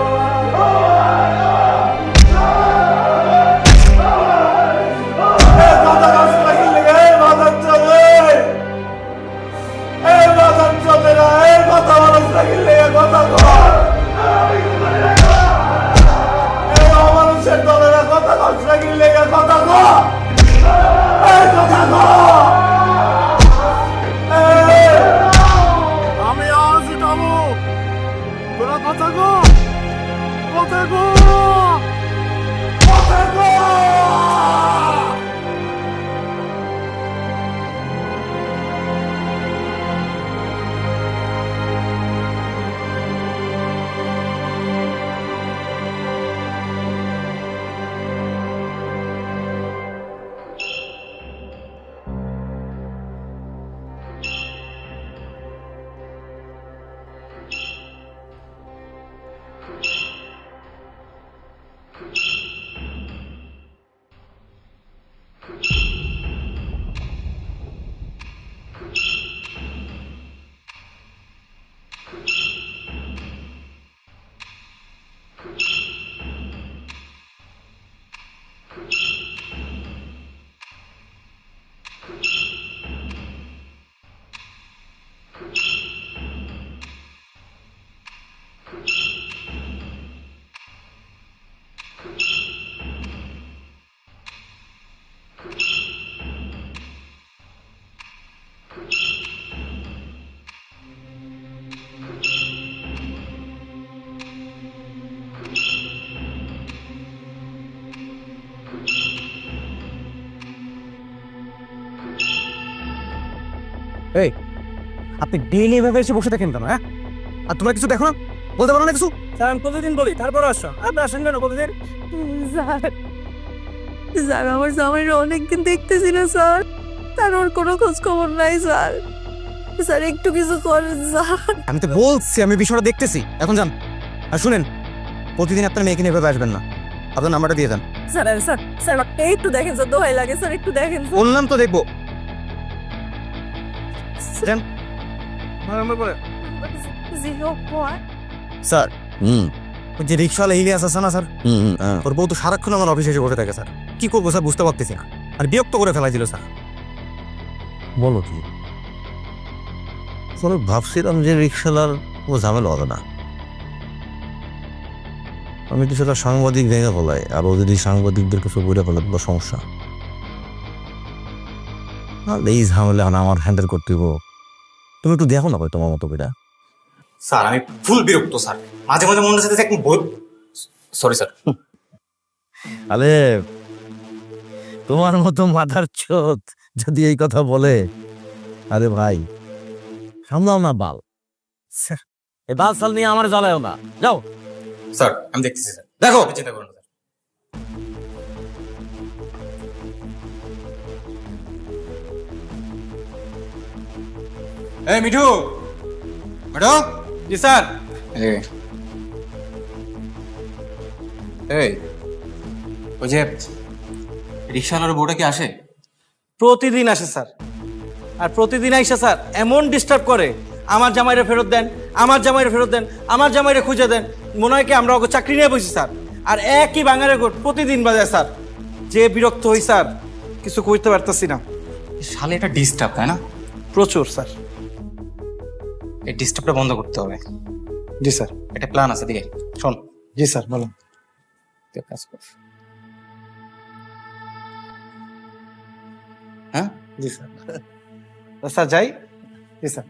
আমি আজ যাবো, তোরা কথা গো, কথা গো, কথা গো। এই আপনি ডেইলি এভাবে এসে বসে থাকেন কেন? হ্যাঁ, আর তোমরা কিছু দেখো না, বলতে পারো না কিছু? স্যার আমি প্রতিদিন বলি, তারপর আসো, আপনি আসেন কেন প্রতিদিন? স্যার স্যার আমার জামাইরা অনেকদিন দেখতেছি না স্যার, তার ওর কোনো খোঁজ খবর নাই স্যার। স্যার একটু কিছু করেন স্যার। আমি তো বলছি আমি বিষয়টা দেখতেছি, এখন যান। আর শুনেন, প্রতিদিন আপনার মেয়েকে নিয়ে এভাবে আসবেন না, আপনার নাম্বারটা দিয়ে যান। স্যার স্যার স্যার একটু দেখেন স্যার, দোহাই লাগে স্যার একটু দেখেন। বললাম তো দেখবো। স্যার ওই যে রিক্সাওয়ালা ইলিয়াস আছে না স্যার, ওর বউ তো সারাক্ষণ আমার অফিসে এসে বসে থাকে স্যার। কি করবো স্যার বুঝতে পারতেছি না, আর বিরক্ত করে ফেলাইছিল স্যার। বলো কি? ভাবছিলাম যে রিক্সালার ও ঝামেলা হবে না, আমি তো সেটা সাংবাদিক ভেঙে ফেলাই, আর ও যদি সাংবাদিকদের কিছু বলে ফেলে তো সমস্যা। এই ঝামেলা আমার হ্যান্ডেল করতে হইব। তুমি একটু দেখো না ভাই তোমার মতো বেটা। স্যার আমি ফুল বিরক্ত স্যার, মাঝে মাঝে মনে হচ্ছে একদম সরি স্যার। আরে তোমার মতো মাথার চোদ যদি এই কথা বলে, আরে ভাই সামলাও না বাল। স্যার এই বাল সাল নিয়ে আমার জ্বালায়ও না, যাও। স্যার আমি দেখতেছি স্যার, দেখো চিন্তা করুন স্যার। এই মিঠু, মিঠু। জি স্যার। এই ওই যে রিক্সাওয়ালার বউটা কি আসে? প্রতিদিন আসে স্যার, আর প্রতিদিন আইসা স্যার এমন ডিস্টার্ব করে, আমার জামাইরে ফেরত দেন, আমার জামাইরে ফেরত দেন, আমার জামাইরে খুঁজে দেন। মনে হয় কি আমরা ওকে চাকরি নিয়ে বসি স্যার, আর একই বাঙালি কোট প্রতিদিন বাজায় স্যার। যে বিরক্ত হই স্যার, কিছু কইতে পারতেছি না। শালে এটা ডিস্টার্ব, তাই না? প্রচুর স্যার। এই ডিস্টার্বটা বন্ধ করতে হবে। জি স্যার। একটা প্ল্যান আছে, দিকে শোন। জি স্যার বলুন। কাজ কর। হ্যাঁ জি স্যার। স্যার যাই। জি স্যার।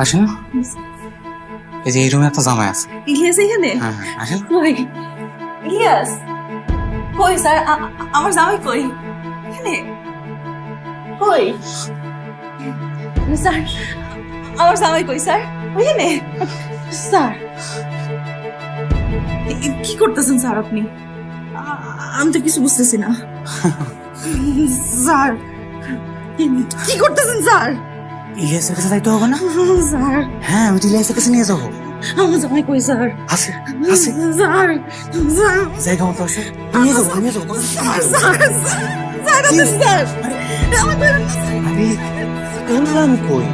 আসেন, এই যে এই রুমে একটা জামাই আছে। ইলিয়াস এখানে? হ্যাঁ হ্যাঁ, আসেন। কই ইলিয়াস? কই স্যার, আমার জামাই কই? এখানে কই? স্যার, আমার জামাই কই স্যার? ওইখানে? স্যার, কি করতেছেন স্যার আপনি? আমি তো কিছু বুঝতেছি না। স্যার, কি করতেছেন স্যার? ইলিয়াসের কাছে যাইতে হবে না? স্যার, হ্যাঁ, আমি তো ইলিয়াসের কাছে নিয়ে যাবো। আমার জামাই কই স্যার? আছে আছে, স্যার, স্যার, জায়গা মতো আছে, নিয়ে যাবো নিয়ে যাবো। স্যার, স্যার, আরে বললাম কই?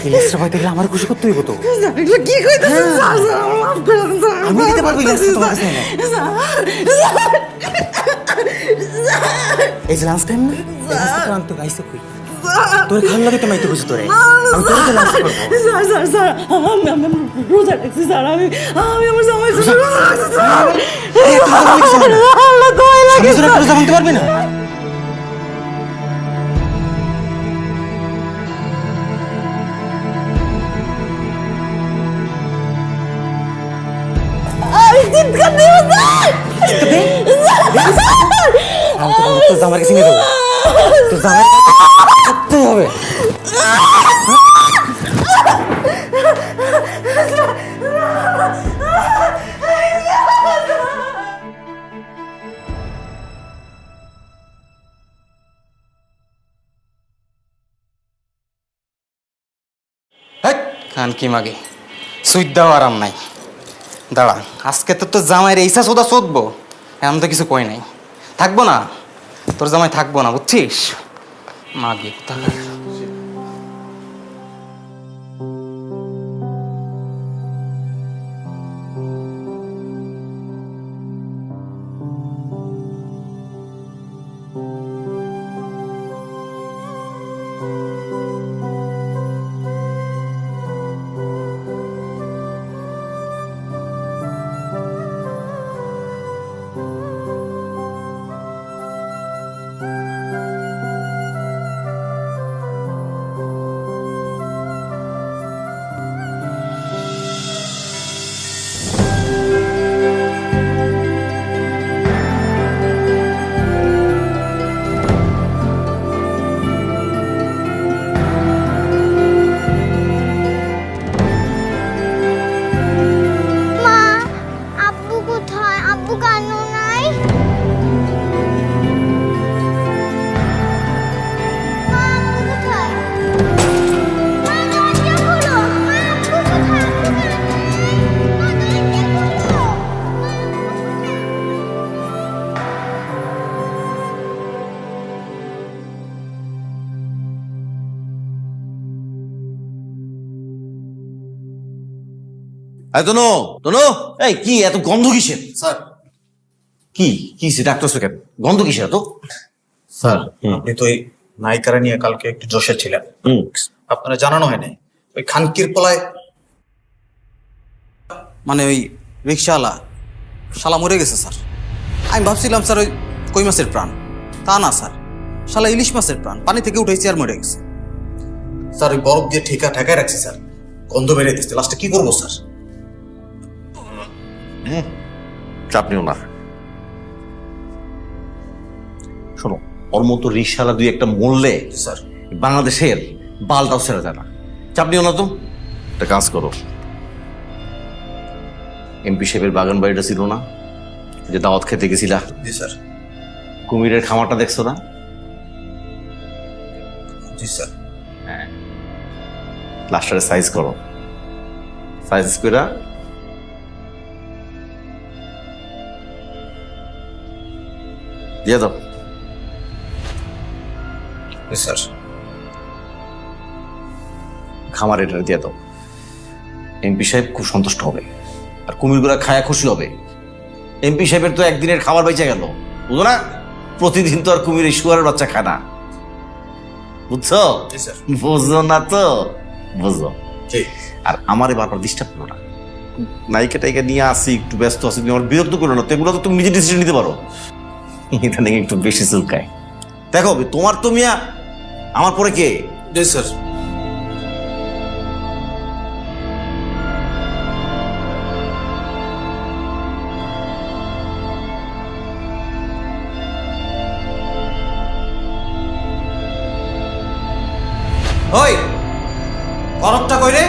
ইলিয়াসটা পাইতে গেলে আমার খুশি করতে হইব তো। কি কইতেছেন স্যার? মাফ করুন স্যার, আমি দিতে পারবো ইলিয়াসটা তোমার কাছে এনে। এই যে লাস্ট টাইম না, আমি তো গাইছে কই তোর খাল লাগে তো মাইতে বুঝি তোরে, আমি তোরে তো লাস্ট করবো। স্যার, স্যার, স্যার, আমি রোজা রাখছি স্যার, আমি আমার জামাই রোজা রাখছি স্যার। আল্লাহ দয়া লাগে রোজা ভাঙতে পারবি না? চিৎকার দিও স্যার। আমি তোর জামার কাছে নিয়ে যাবো, তোর জামার করতে হবে। খান কি মাগে সুইট দাও, আরাম নাই। দাঁড়া, আজকে তো জামাইয়ের এইসা সোদা শোধবো, এমন তো কিছু কই নাই। থাকবো না তোর জামাই, থাকবো না, বুঝছিস? মাগে কোথাকার। তনু, তনু, এই কি এত গন্ধ কিসের? স্যার কি কি ডাক্তার কেন গন্ধ কিসের এত? স্যার, আপনি তো এই নায়িকারা নিয়ে কালকে একটু জোশে ছিলেন, আপনারা জানানো হয় নাই। ওই খানকির পলায় মানে ওই রিক্সাওয়ালা শালা মরে গেছে স্যার। আমি ভাবছিলাম স্যার ওই কই মাছের প্রাণ, তা না স্যার, শালা ইলিশ মাছের প্রাণ, পানি থেকে উঠেছি আর মরে গেছে স্যার। ওই বরফ দিয়ে ঠেকায় রাখছি স্যার, গন্ধ বেড়ে দিচ্ছে। লাস্টে কি করবো স্যার? চাপ নিও না, শোনো, ওর মতো রিক্সাওয়ালা দুই একটা মরলে স্যার বাংলাদেশের বালটাও ছেড়ে যায় না। চাপ নিও না তো, একটা কাজ করো, এমপি সাহেবের বাগান বাড়িটা ছিল না, যে দাওয়াত খেতে গেছিলা? জি স্যার। কুমিরের খামারটা দেখছো না? জি স্যার। হ্যাঁ, লাস্টারে সাইজ করো, সাইজ করে দিয়ে দাও। স্যার খামার এটা দিয়ে দাও। এমপি সাহেব খুব সন্তুষ্ট হবে, আর কুমিরগুলা খায়া খুশি হবে। এমপি সাহেবের তো একদিনের খাবার বেঁচে গেল, বুঝো না? প্রতিদিন তো আর কুমির এই শুয়ারের বাচ্চা খায় না, বুঝছো? বুঝো না তো, বুঝো। আর আমারে বারবার ডিস্টার্ব করো না। নায়িকা টাইকা নিয়ে আসি, একটু ব্যস্ত আছি, তুমি আমার বিরক্ত করো না। তো এগুলো তো তুমি নিজে ডিসিশন নিতে পারো। এটা নাকি একটু বেশি চুলকায়। দেখো তোমার তো মিয়া আমার পরে কে? স্যার ওই করতটা কই রে?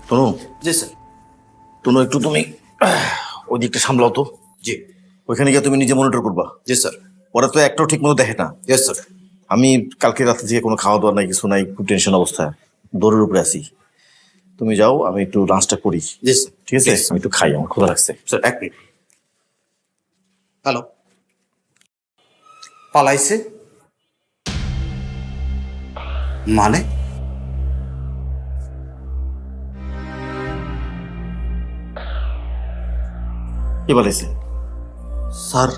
তনু, জি স্যার। তনু একটু তুমি ওই দিকটা সামলাও তো। জি। ওইখানে গিয়ে তুমি নিজে মনিটর করবা। জি স্যার। ওরা তো একটাও ঠিক মতো দেখে না। Yes sir. আমি কালকে রাতে থেকে কোনো খাওয়া দাওয়া নাই, কিছু নাই, খুব টেনশন অবস্থায়, দৌড়ের উপরে আছি। তুমি যাও, আমি একটু লাঞ্চটা করি। জি স্যার। ঠিক আছে, আমি একটু খাই, আমার ক্ষুধা লাগছে। স্যার এক মিনিট। হ্যালো, পালাইছে মানে? কি বলেছে স্যার?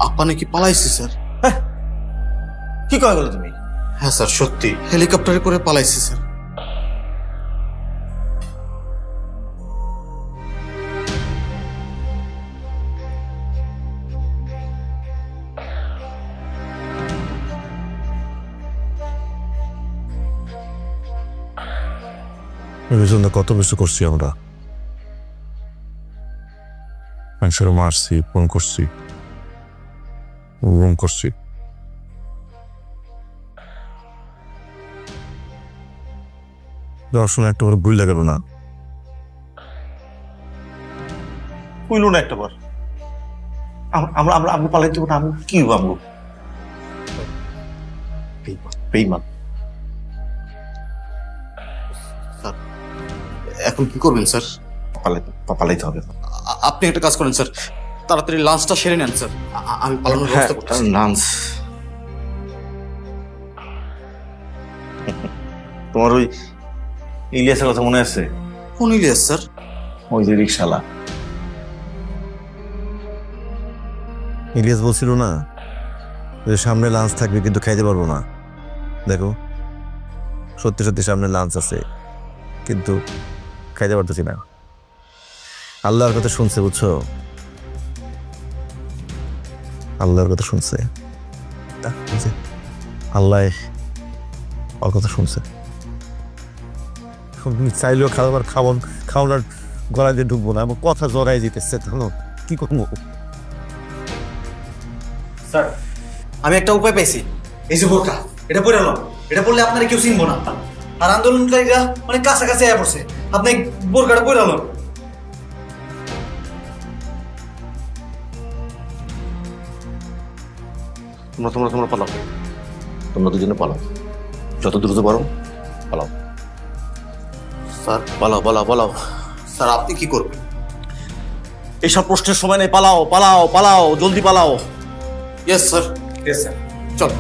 আপা নাকি পালাইছে স্যার। কি কয় বলে তুমি? হ্যাঁ স্যার, সত্যি হেলিকপ্টারে করে পালাইছে স্যার। এর জন্য কত কিছু করছি আমরা, মানুষের মারছি, ফোন করছি, রুম করছি। দর্শন একটা করে ভুল গেল না, কইল না একটা বার আমরা আমরা আমরা পালাইতে না, আমি কি হবো? আমরা বেইমান। স্যার এখন কি করবেন স্যার? পালাইতে হবে। আপনি একটা কাজ করেন স্যার, তাড়াতাড়ি লাঞ্চটা সেরে নেন স্যার। আমি পালানোর ব্যবস্থা করতেছি। লাঞ্চ? তোমার ওই ইলিয়াসের কথা মনে আছে? কোন ইলিয়াস স্যার? ওই যে রিক্সাওয়ালা। ইলিয়াস বলছিল না যে সামনে লাঞ্চ থাকবে কিন্তু খাইতে পারবো না। দেখো সত্যি সত্যি সামনে লাঞ্চ আছে কিন্তু খাইতে পারতেছি না। আল্লাহর কথা শুনছে, বুঝছো? আল্লাহর কথা শুনছে, আল্লাহ ওর কথা শুনছে। তুমি চাইলেও খাবার খাওয়ানোর গলায় দিয়ে ঢুকবো না, আমার কথা জড়াই যেতেছে, জানো কি করবো? স্যার আমি একটা উপায় পেয়েছি। এই যে বোরকা, এটা পরে এলাম। এটা পড়লে আপনারা কেউ চিনবো না, আর আন্দোলনকারীরা অনেক কাছাকাছি আয়া পড়ছে। আপনি বোরকাটা পরে এলাম। তোমরা তোমরা তোমরা পালাও, তোমরা দুজনে পালাও, যত দ্রুত পারো পালাও। স্যার পালাও পালাও পালাও। স্যার আপনি কি করবেন? এইসব প্রশ্নের সময় নেই, পালাও পালাও পালাও, জলদি পালাও। Yes sir. ইয়েস স্যার, চল।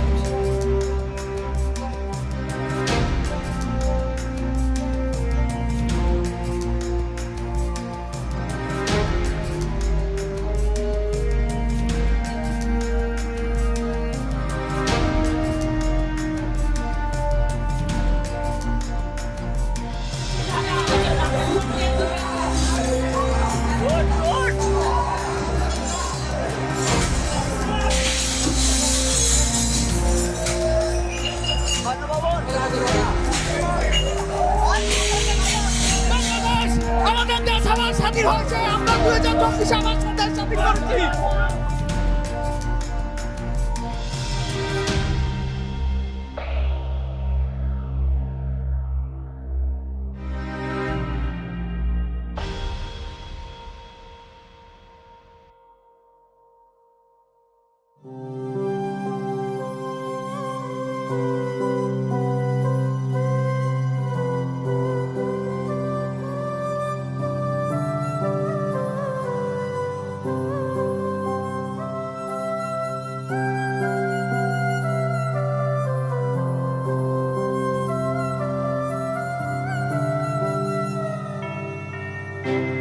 আমাদের দেশ আমার স্বাধীন হয়েছে, আমরা 2024 আমার দেশ স্বাধীন করেছি। করছি